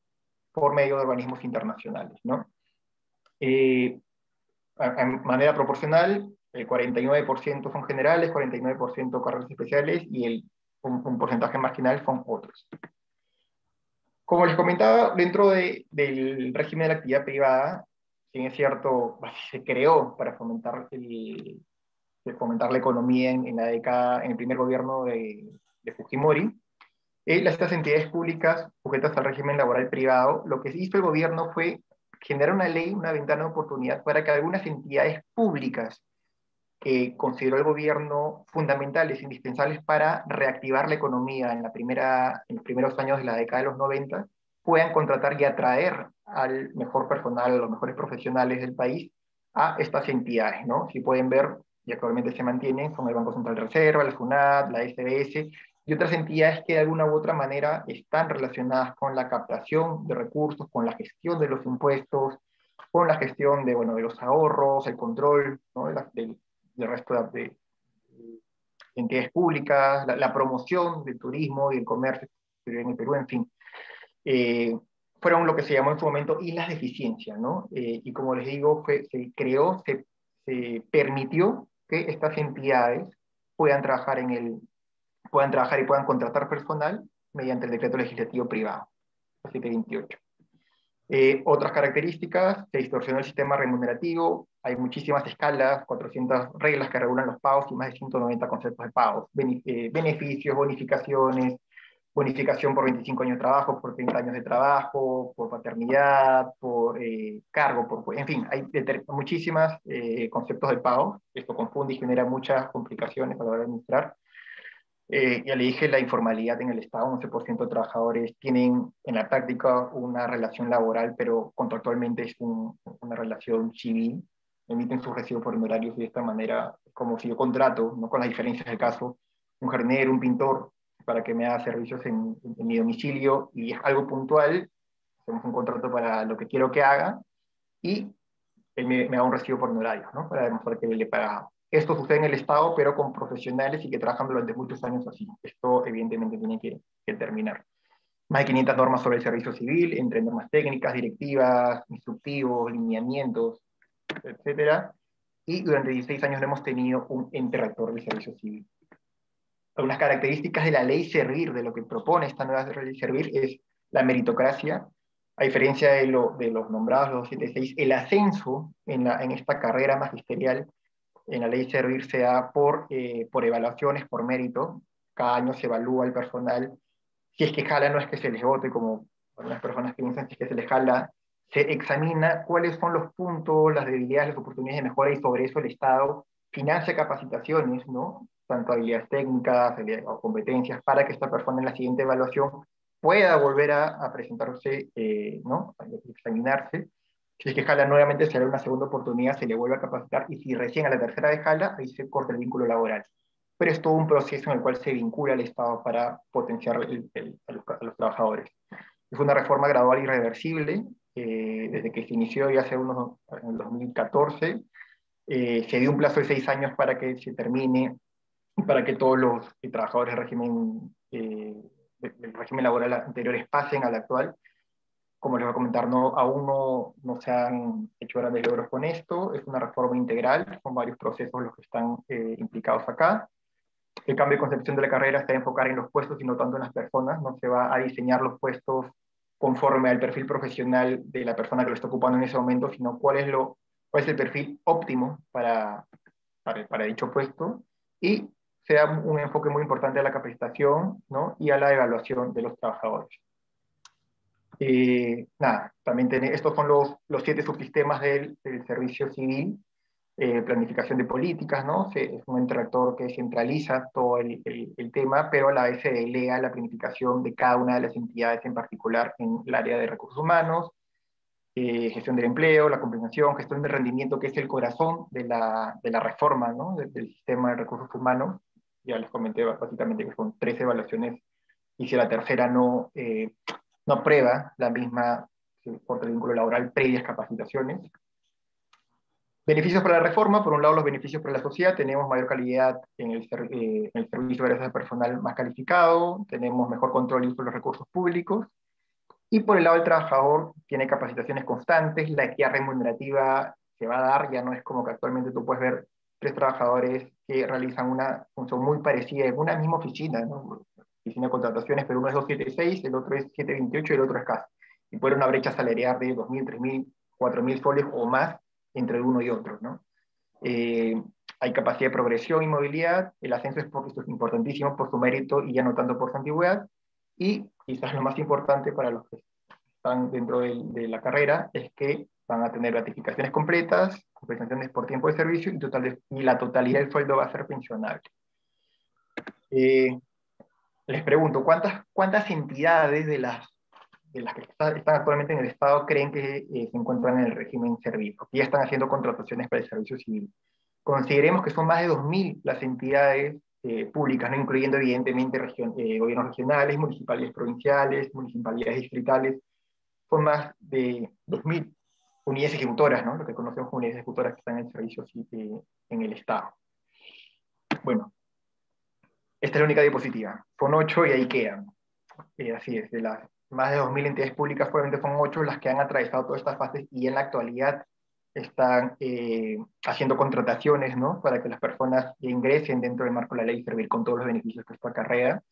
por medio de organismos internacionales, ¿no? En manera proporcional, el 49% son generales, 49% carreras especiales, y un porcentaje marginal son otros. Como les comentaba, dentro del régimen de la actividad privada, si bien es cierto, se creó para fomentar la economía en el primer gobierno de Fujimori, estas entidades públicas sujetas al régimen laboral privado, lo que hizo el gobierno fue generar una ley, una ventana de oportunidad para que algunas entidades públicas que consideró el gobierno fundamentales, indispensables para reactivar la economía en los primeros años de la década de los 90, puedan contratar y atraer al mejor personal, a los mejores profesionales del país a estas entidades, ¿no? Si pueden ver, y actualmente se mantienen, son el Banco Central de Reserva, la SUNAT, la SBS, y otras entidades que de alguna u otra manera están relacionadas con la captación de recursos, con la gestión de los impuestos, con la gestión de los ahorros, el control, ¿no?, del resto de entidades públicas, la promoción del turismo y el comercio en el Perú, en fin. Fueron lo que se llamó en su momento islas de eficiencia, ¿no? Y como les digo, se permitió que estas entidades puedan trabajar y puedan contratar personal mediante el decreto legislativo privado, 728. Otras características: se distorsionó el sistema remunerativo, hay muchísimas escalas, 400 reglas que regulan los pagos y más de 190 conceptos de pagos, beneficios, bonificaciones, bonificación por 25 años de trabajo, por 30 años de trabajo, por paternidad, por cargo, en fin, hay muchísimos conceptos de pago. Esto confunde y genera muchas complicaciones a la hora de administrar. Ya le dije, la informalidad en el Estado: 11% de trabajadores tienen en la práctica una relación laboral, pero contractualmente es una relación civil, emiten sus recibos por honorarios, y de esta manera, como si yo contrato, no con las diferencias del caso, un jardinero, un pintor, para que me haga servicios en mi domicilio, y es algo puntual, hacemos un contrato para lo que quiero que haga, y él me da un recibo por honorarios, ¿no?, para demostrar que le he pagado. Esto sucede en el Estado, pero con profesionales y que trabajan durante muchos años así. Esto evidentemente tiene que terminar. Más de 500 normas sobre el servicio civil, entre normas técnicas, directivas, instructivos, lineamientos, etc. Y durante 16 años no hemos tenido un ente rector del servicio civil. Algunas características de la ley Servir, de lo que propone esta nueva ley Servir, es la meritocracia. A diferencia de los nombrados, los 276, el ascenso en esta carrera magisterial en la ley Servir se da por evaluaciones, por mérito. Cada año se evalúa el personal. Si es que jala, no es que se les vote, como algunas personas piensan, si es que se les jala, se examina cuáles son los puntos, las debilidades, las oportunidades de mejora, y sobre eso el Estado financia capacitaciones, ¿no? Tanto habilidades técnicas, habilidades o competencias, para que esta persona en la siguiente evaluación pueda volver a presentarse, ¿no? A examinarse. Si es que jala nuevamente, se le da una segunda oportunidad, se le vuelve a capacitar, y si recién a la tercera vez jala, ahí se corta el vínculo laboral. Pero es todo un proceso en el cual se vincula al Estado para potenciar a los trabajadores. Es una reforma gradual y irreversible, desde que se inició ya hace en el 2014, se dio un plazo de 6 años para que se termine y para que todos los trabajadores del régimen laboral anteriores pasen al actual. Como les voy a comentar, aún no se han hecho grandes logros con esto. Es una reforma integral, son varios procesos los que están implicados acá. El cambio de concepción de la carrera está enfocar en los puestos y no tanto en las personas. No se va a diseñar los puestos conforme al perfil profesional de la persona que lo está ocupando en ese momento, sino cuál es el perfil óptimo para dicho puesto, y se da un enfoque muy importante a la capacitación, ¿no? Y a la evaluación de los trabajadores. También estos son los 7 subsistemas del servicio civil. Planificación de políticas, ¿no? Es un ente rector que centraliza todo el tema, pero a la vez se delega la planificación de cada una de las entidades en particular en el área de recursos humanos, gestión del empleo, la compensación, gestión del rendimiento, que es el corazón de la reforma, ¿no? Del sistema de recursos humanos. Ya les comenté básicamente que son 3 evaluaciones, y si la tercera no aprueba la misma, por el vínculo laboral, previas capacitaciones. Beneficios para la reforma: por un lado, los beneficios para la sociedad: tenemos mayor calidad en el servicio gracias al personal más calificado, tenemos mejor control y uso de los recursos públicos, y por el lado del trabajador, tiene capacitaciones constantes, la equidad remunerativa se va a dar. Ya no es como que actualmente tú puedes ver 3 trabajadores que realizan una función muy parecida en una misma oficina, ¿no? Oficina de contrataciones, pero uno es 276, el otro es 728 y el otro es CAS. Y puede haber una brecha salarial de 2.000, 3.000, 4.000 soles o más entre uno y otro, ¿no? Hay capacidad de progresión y movilidad. El ascenso esto es importantísimo por su mérito y ya no tanto por su antigüedad. Y quizás lo más importante para los que están dentro de la carrera es que van a tener gratificaciones completas, compensaciones por tiempo de servicio, y la totalidad del sueldo va a ser pensionable. Les pregunto, ¿cuántas entidades de las que están actualmente en el Estado creen que se encuentran en el régimen Servir, que ya están haciendo contrataciones para el servicio civil? Consideremos que son más de 2.000 las entidades públicas, ¿no? Incluyendo evidentemente gobiernos regionales, municipalidades provinciales, municipalidades distritales. Son más de 2.000 unidades ejecutoras, ¿no? Lo que conocemos como unidades ejecutoras que están en el servicio en el Estado. Bueno, esta es la única diapositiva. Son 8 y ahí quedan. Así es, de las más de 2.000 entidades públicas, probablemente son 8 las que han atravesado todas estas fases y en la actualidad están haciendo contrataciones, ¿no? Para que las personas ingresen dentro del marco de la ley Servir con todos los beneficios que esta carrera.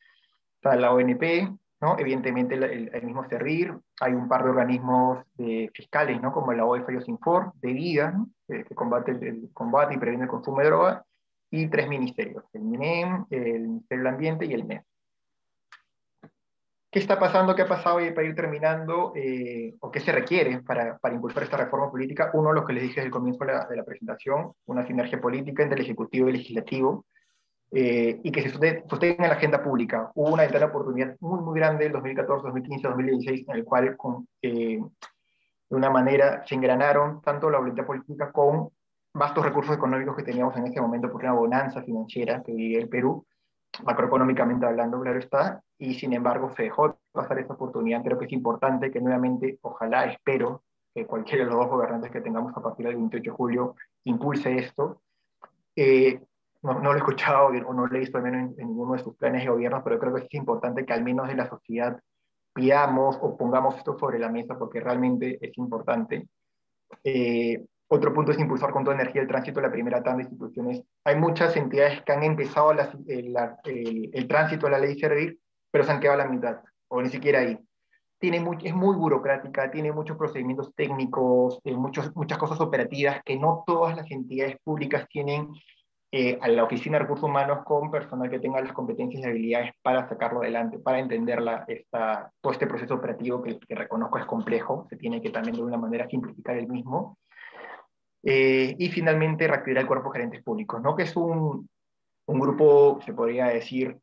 Está la ONP, ¿no? Evidentemente el mismo Servir. Hay un par de organismos fiscales, ¿no? Como la OEF y OSINFOR, de vida, ¿no? Que combate y previene el consumo de droga, y 3 ministerios: el MINEM, el Ministerio del Ambiente y el MES. ¿Qué está pasando? ¿Qué ha pasado? Y para ir terminando, o qué se requiere para impulsar esta reforma política. Uno, lo que les dije desde el comienzo de la presentación: una sinergia política entre el Ejecutivo y el Legislativo, y que se sostenga en la agenda pública. Hubo una ventana de oportunidad muy, muy grande en 2014, 2015, 2016, en el cual de una manera se engranaron tanto la voluntad política con vastos recursos económicos que teníamos en ese momento, por una bonanza financiera que vivía el Perú, macroeconómicamente hablando, claro está, y sin embargo se dejó pasar esa oportunidad. Creo que es importante que nuevamente, ojalá, espero, que cualquiera de los 2 gobernantes que tengamos a partir del 28 de julio impulse esto. No lo he escuchado o no lo he visto al menos en ninguno de sus planes de gobierno, pero creo que es importante que al menos de la sociedad pidamos o pongamos esto sobre la mesa, porque realmente es importante. Otro punto es impulsar con toda energía el tránsito de la primera tanda de instituciones. Hay muchas entidades que han empezado el tránsito a la ley Servir, pero se han quedado a la mitad, o ni siquiera ahí. es muy burocrática, tiene muchos procedimientos técnicos, muchas cosas operativas que no todas las entidades públicas tienen a la Oficina de Recursos Humanos con personal que tenga las competencias y habilidades para sacarlo adelante, para entender todo este proceso operativo que reconozco es complejo, se tiene que también de alguna manera simplificar el mismo. Y finalmente reactivar el cuerpo de gerentes públicos, ¿no? Que es un grupo, se podría decir,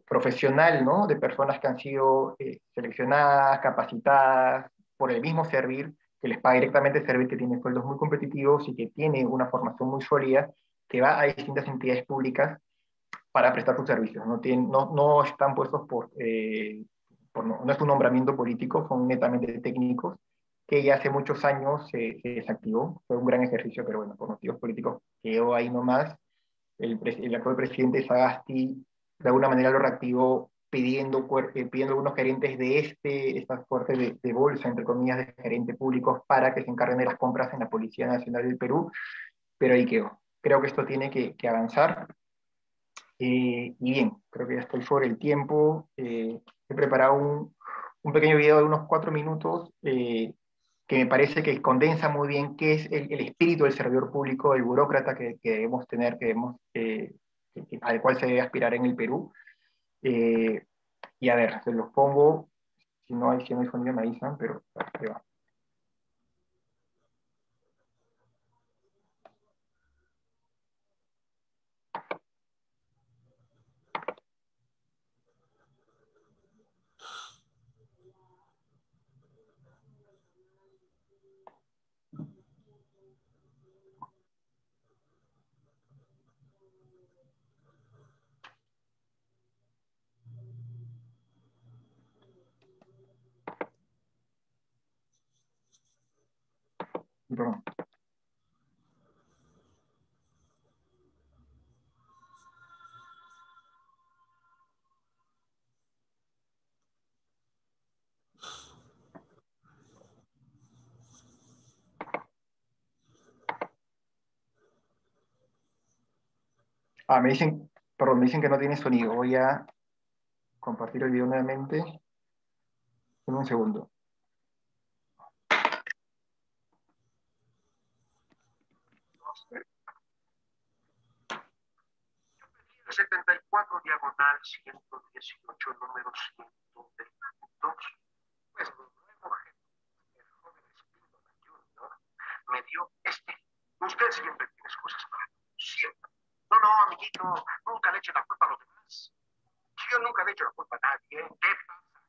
profesional, ¿no? De personas que han sido seleccionadas, capacitadas por el mismo Servir, que les paga directamente Servir, que tiene sueldos muy competitivos y que tiene una formación muy sólida, que va a distintas entidades públicas para prestar sus servicios. No están puestos no es un nombramiento político, son netamente técnicos, que ya hace muchos años se desactivó. Fue un gran ejercicio, pero bueno, por motivos políticos quedó ahí nomás. El actual presidente Sagasti de alguna manera lo reactivó pidiendo algunos gerentes de estas fuerzas de bolsa, entre comillas, de gerentes públicos para que se encarguen de las compras en la Policía Nacional del Perú, pero ahí quedó. Creo que esto tiene que avanzar. Y bien, creo que ya estoy sobre el tiempo. He preparado un pequeño video de unos 4 minutos que me parece que condensa muy bien qué es el espíritu del servidor público, el burócrata que debemos tener, al cual se debe aspirar en el Perú. Y a ver, se los pongo, si no hay sonido me avisan, pero ahí va. Perdón. Me dicen que no tiene sonido. Voy a compartir el video nuevamente en un segundo. 74 diagonal 118 número 132. Pues mi nuevo jefe, el joven Espíndola Junior, me dio este. Usted siempre tiene cosas para mí, siempre. No, no, amiguito, nunca le eche la culpa a los demás. Yo nunca le echo la culpa a nadie. ¿Qué pasa?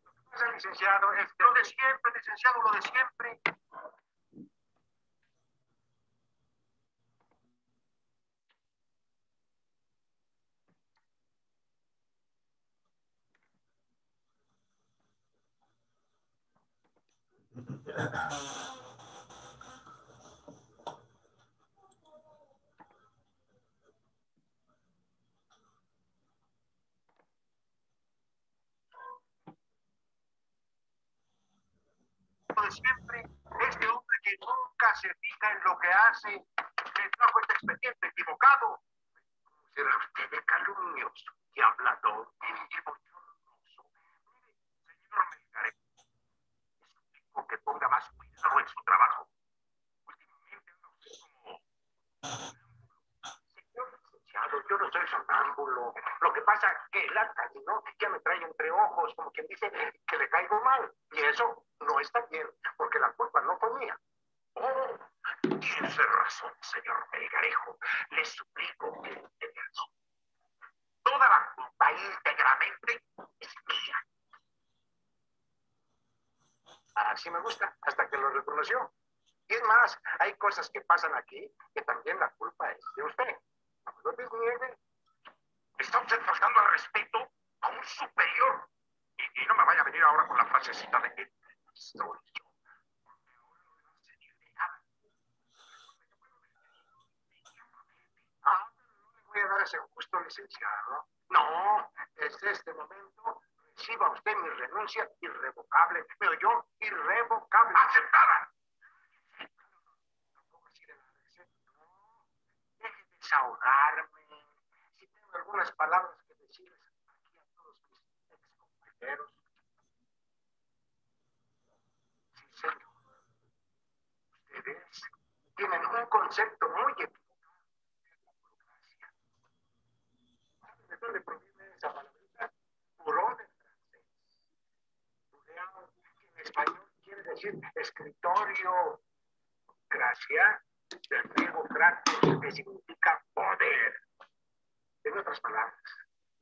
Lo que pasa, licenciado, es lo de siempre, licenciado, lo de siempre. De siempre, este hombre que nunca se fija en lo que hace, le trajo este expediente equivocado. Será usted de calumnios y hablador y bochornoso. Mire, señor Melgarejo, le suplico que ponga más cuidado en su trabajo. Últimamente anda usted como... Señor licenciado, yo no soy sonámbulo. Lo que pasa es que el acta, ¿no? Ya me trae entre ojos, como quien dice que le caigo mal. Y eso no está bien, porque la culpa no fue mía. Oh, tiene razón, señor Melgarejo. Le suplico que tenga razón. Toda la culpa íntegramente es mía. Así me gusta, hasta que lo reconoció. Y es más, hay cosas que pasan aquí que también la culpa es de usted. No me lo desniegue. Está usted faltando al respeto a un superior. Y no me vaya a venir ahora con la frasecita de que soy yo. Ah, no le voy a dar ese gusto, licenciado. No, desde este momento reciba usted mi renuncia irrevocable. ¿Me oyó? Irrevocable. ¡Aceptada! Tampoco así de la receta. No, deje de desahogarme. Si tengo algunas palabras que decirles aquí a todos mis ex compañeros. un concepto muy equivocado de democracia. ¿Saben de dónde proviene esa palabrita? Buró del francés. Bureau, que en español quiere decir escritorio. Gracia, del griego kratos, que significa poder. En otras palabras,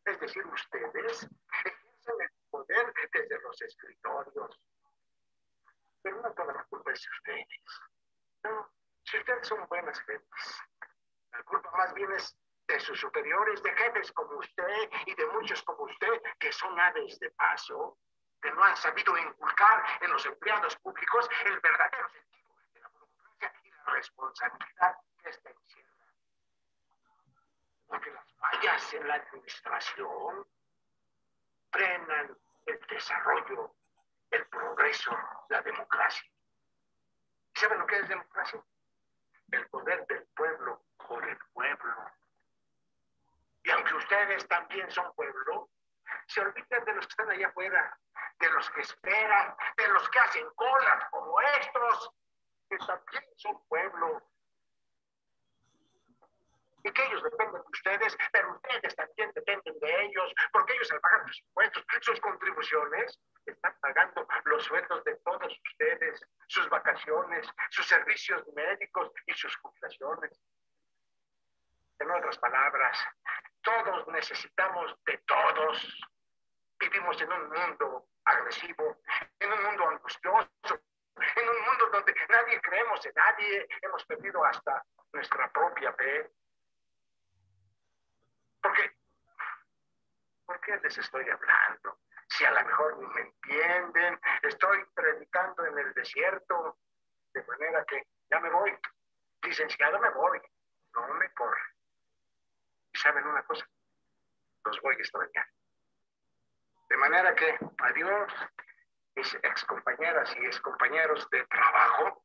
es decir, ustedes ejercen el poder desde los escritorios. Pero no toda la culpa es de ustedes. No, si ustedes son buenas gentes, la culpa más bien es de sus superiores, de jefes como usted y de muchos como usted, que son aves de paso, que no han sabido inculcar en los empleados públicos el verdadero sentido de la burocracia y la responsabilidad que esta encierra. Porque las fallas en la administración frenan el desarrollo, el progreso, la democracia. ¿Y saben lo que es democracia? El poder del pueblo por el pueblo. Y aunque ustedes también son pueblo, se olvidan de los que están allá afuera, de los que esperan, de los que hacen colas como estos, que también son pueblo. Y que ellos dependen de ustedes, pero ustedes también dependen de ellos, porque ellos al pagar sus impuestos, sus contribuciones, están pagando los sueldos de todos ustedes, sus vacaciones, sus servicios médicos y sus jubilaciones. En otras palabras, todos necesitamos de todos. Vivimos en un mundo agresivo, en un mundo angustioso, en un mundo donde nadie creemos en nadie, hemos perdido hasta nuestra propia fe. ¿Por qué les estoy hablando? Si a lo mejor no me entienden, estoy predicando en el desierto, de manera que ya me voy. Licenciado, me voy. No me corre. ¿Y saben una cosa? Los voy a extrañar. De manera que, adiós, mis excompañeras y excompañeros de trabajo,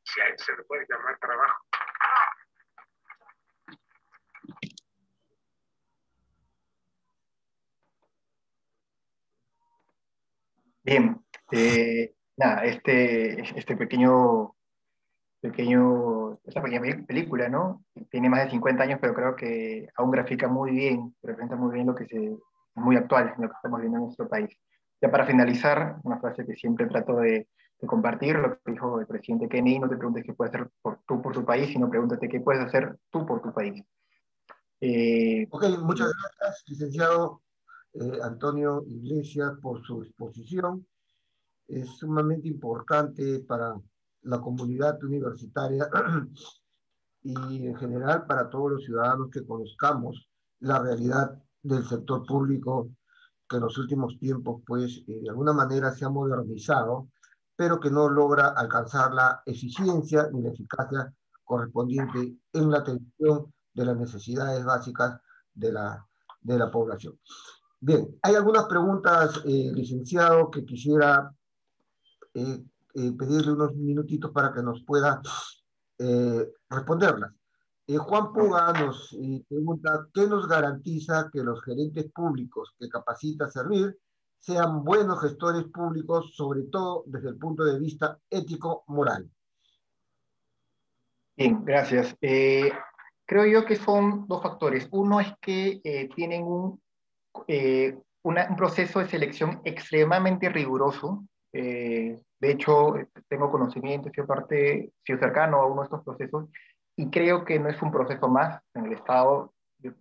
si a él se le puede llamar trabajo. Bien, nada, esta pequeña película, ¿no? Tiene más de 50 años, pero creo que aún grafica muy bien, representa muy bien muy actual, en lo que estamos viendo en nuestro país. Ya para finalizar, una frase que siempre trato de compartir, lo que dijo el presidente Kennedy: no te preguntes qué puedes hacer tú por tu país, sino pregúntate qué puedes hacer tú por tu país. Ok, muchas gracias, licenciado Antonio Iglesias, por su exposición. Es sumamente importante para la comunidad universitaria y en general para todos los ciudadanos que conozcamos la realidad del sector público, que en los últimos tiempos, pues, de alguna manera se ha modernizado, pero que no logra alcanzar la eficiencia ni la eficacia correspondiente en la atención de las necesidades básicas de la población. Bien, hay algunas preguntas, licenciado, que quisiera pedirle unos minutitos para que nos pueda responderlas. Juan Puga nos pregunta: ¿qué nos garantiza que los gerentes públicos que capacita a servir sean buenos gestores públicos, sobre todo desde el punto de vista ético-moral? Bien, gracias. Creo yo que son dos factores. Uno es que tienen un proceso de selección extremadamente riguroso. De hecho, tengo conocimiento, he sido cercano a uno de estos procesos, y creo que no es un proceso más en el Estado.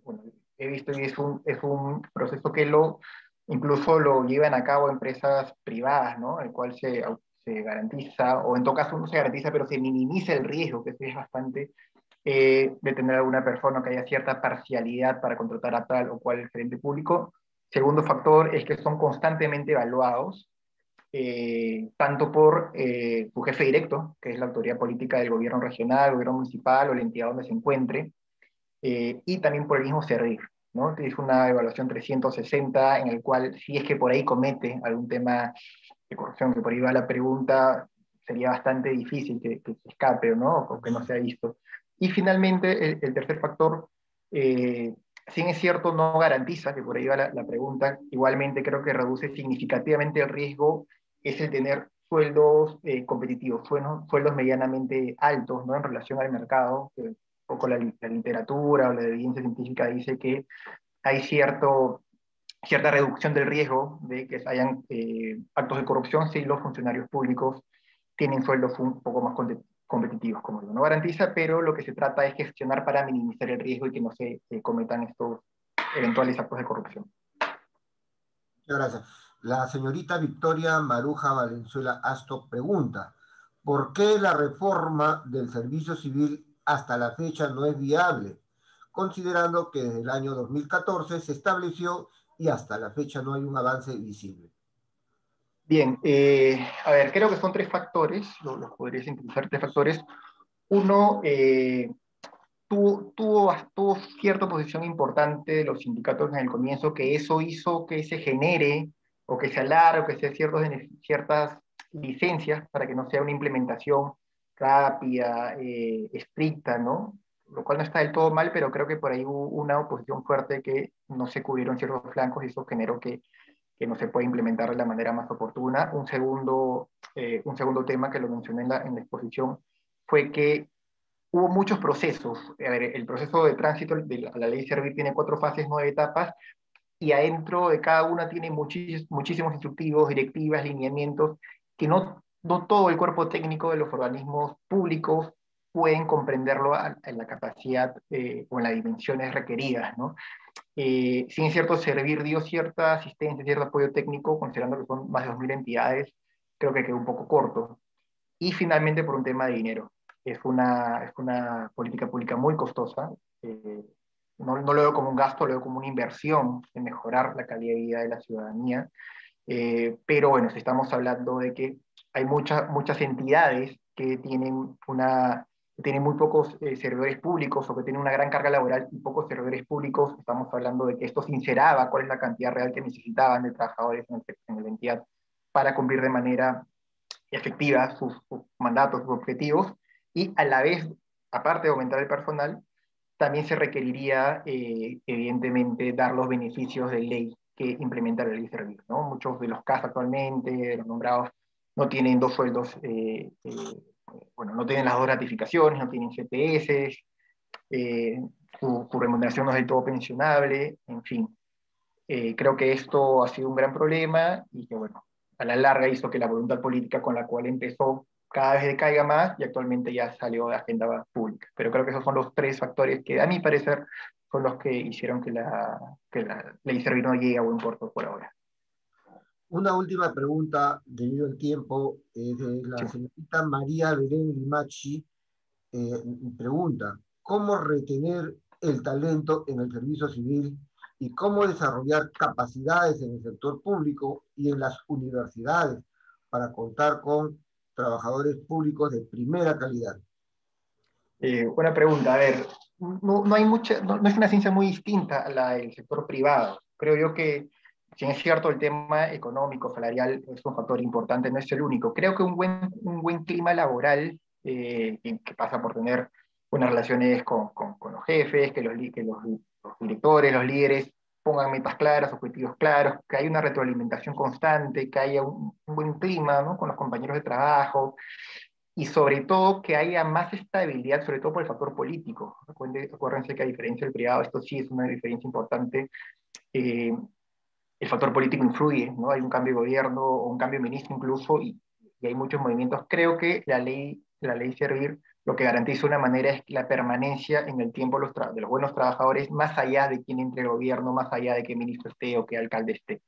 Bueno, he visto, y es un proceso que incluso lo llevan a cabo empresas privadas, ¿no? El cual se garantiza, o en todo caso no se garantiza, pero se minimiza el riesgo, que es bastante, de tener alguna persona, que haya cierta parcialidad para contratar a tal o cual gerente público. Segundo factor es que son constantemente evaluados, tanto por su jefe directo, que es la autoridad política del gobierno regional, gobierno municipal o la entidad donde se encuentre, y también por el mismo CERDIR, ¿no? Es una evaluación 360 en el cual, si es que por ahí comete algún tema de corrupción, que por ahí va la pregunta, sería bastante difícil que se escape, ¿no? O que no sea visto. Y finalmente, el tercer factor, si bien es cierto, no garantiza, que por ahí va la pregunta, igualmente creo que reduce significativamente el riesgo, es el tener sueldos competitivos, sueldos medianamente altos, ¿no? En relación al mercado, que un poco la literatura o la evidencia científica dice que hay cierta reducción del riesgo de que hayan actos de corrupción si los funcionarios públicos tienen sueldos un poco más competitivos, como no garantiza, pero lo que se trata es gestionar para minimizar el riesgo y que no se cometan estos eventuales actos de corrupción. Muchas gracias. La señorita Victoria Maruja Valenzuela Asto pregunta, ¿por qué la reforma del servicio civil hasta la fecha no es viable? Considerando que desde el año 2014 se estableció y hasta la fecha no hay un avance visible. Bien, a ver, creo que son tres factores, los podría sintetizar tres factores. Uno, tuvo cierta posición importante de los sindicatos en el comienzo, que eso hizo que se genere o que se alargue o que se ciertas licencias para que no sea una implementación rápida, estricta, ¿no? Lo cual no está del todo mal, pero creo que por ahí hubo una oposición fuerte que no se cubrieron ciertos flancos y eso generó que no se puede implementar de la manera más oportuna. Un segundo tema que lo mencioné en la exposición fue que hubo muchos procesos. A ver, el proceso de tránsito de la ley Servir tiene 4 fases, 9 etapas, y adentro de cada una tiene muchísimos instructivos, directivas, lineamientos, que no todo el cuerpo técnico de los organismos públicos pueden comprenderlo en la capacidad o en las dimensiones requeridas, ¿no? Si es cierto, Servir dio cierta asistencia, cierto apoyo técnico, considerando que son más de 2.000 entidades, creo que quedó un poco corto. Y finalmente por un tema de dinero. Es una política pública muy costosa. No lo veo como un gasto, lo veo como una inversión en mejorar la calidad de vida de la ciudadanía. Pero bueno, si estamos hablando de que hay muchas entidades que tienen muy pocos servidores públicos o que tienen una gran carga laboral y pocos servidores públicos, estamos hablando de que esto sinceraba cuál es la cantidad real que necesitaban de trabajadores en la entidad para cumplir de manera efectiva sus mandatos, sus objetivos, y a la vez, aparte de aumentar el personal, también se requeriría, evidentemente, dar los beneficios de ley que implementa la ley de servicios, ¿no? Muchos de los casos actualmente, de los nombrados, no tienen 2 sueldos, bueno, no tienen las 2 ratificaciones, no tienen CPS, su remuneración no es del todo pensionable, en fin. Creo que esto ha sido un gran problema y que, bueno, a la larga hizo que la voluntad política con la cual empezó cada vez decaiga más y actualmente ya salió de agenda pública. Pero creo que esos son los 3 factores que, a mi parecer, son los que hicieron que la ley Servir no llegue a buen puerto por ahora. Una última pregunta, debido al tiempo, de la Sí. señorita María Belén Limachi, pregunta, ¿cómo retener el talento en el servicio civil y cómo desarrollar capacidades en el sector público y en las universidades para contar con trabajadores públicos de primera calidad? Buena pregunta. A ver, no es una ciencia muy distinta a la del sector privado. Creo yo que, si es cierto, el tema económico, salarial, es un factor importante, no es el único. Creo que un buen clima laboral, que pasa por tener buenas relaciones con los jefes, que los directores, los líderes pongan metas claras, objetivos claros, que haya una retroalimentación constante, que haya un buen clima, ¿no?, con los compañeros de trabajo, y sobre todo que haya más estabilidad, sobre todo por el factor político. Acuérdense que a diferencia del privado, esto sí es una diferencia importante, el factor político influye, ¿no? Hay un cambio de gobierno o un cambio de ministro incluso, y hay muchos movimientos. Creo que la ley Servir lo que garantiza de una manera es la permanencia en el tiempo de los buenos trabajadores, más allá de quién entre el gobierno, más allá de qué ministro esté o qué alcalde esté.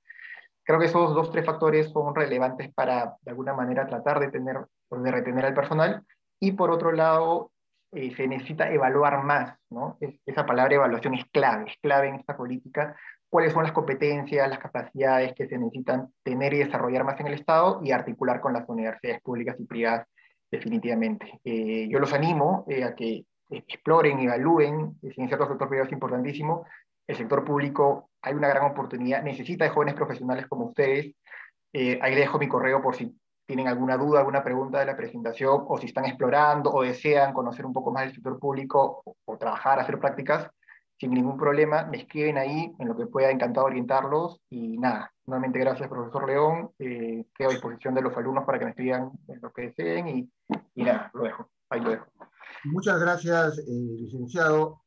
Creo que esos 2, 3 factores son relevantes para, de alguna manera, tratar de retener al personal, y por otro lado, se necesita evaluar más, ¿no? Esa palabra evaluación es clave en esta política. ¿Cuáles son las competencias, las capacidades que se necesitan tener y desarrollar más en el Estado y articular con las universidades públicas y privadas definitivamente? Yo los animo a que exploren, evalúen, si en cierto sector privado es importantísimo. El sector público hay una gran oportunidad, necesita de jóvenes profesionales como ustedes. Ahí les dejo mi correo por si tienen alguna duda, alguna pregunta de la presentación, o si están explorando o desean conocer un poco más del sector público o trabajar, hacer prácticas. sin ningún problema, me escriben ahí en lo que pueda, encantado de orientarlos. Y nada, nuevamente gracias, profesor León. Quedo a disposición de los alumnos para que me escriban en lo que deseen y nada, lo dejo, ahí lo dejo. Muchas gracias, licenciado.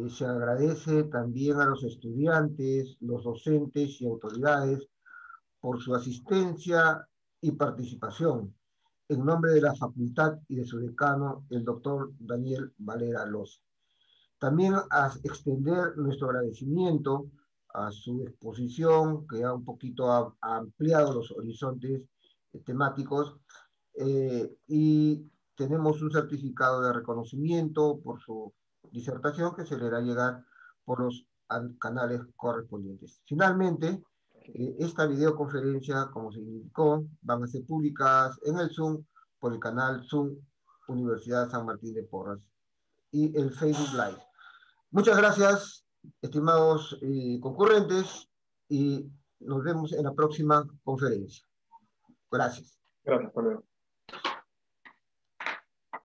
Se agradece también a los estudiantes, los docentes y autoridades por su asistencia y participación. En nombre de la facultad y de su decano, el doctor Daniel Valera Loza. También a extender nuestro agradecimiento a su exposición, que ha un poquito ampliado los horizontes temáticos, y tenemos un certificado de reconocimiento por su disertación que se le hará llegar por los canales correspondientes. Finalmente, esta videoconferencia, como se indicó, van a ser publicadas en el Zoom por el canal Zoom Universidad San Martín de Porras y el Facebook Live. Muchas gracias, estimados concurrentes, y nos vemos en la próxima conferencia. Gracias. Gracias, hasta luego.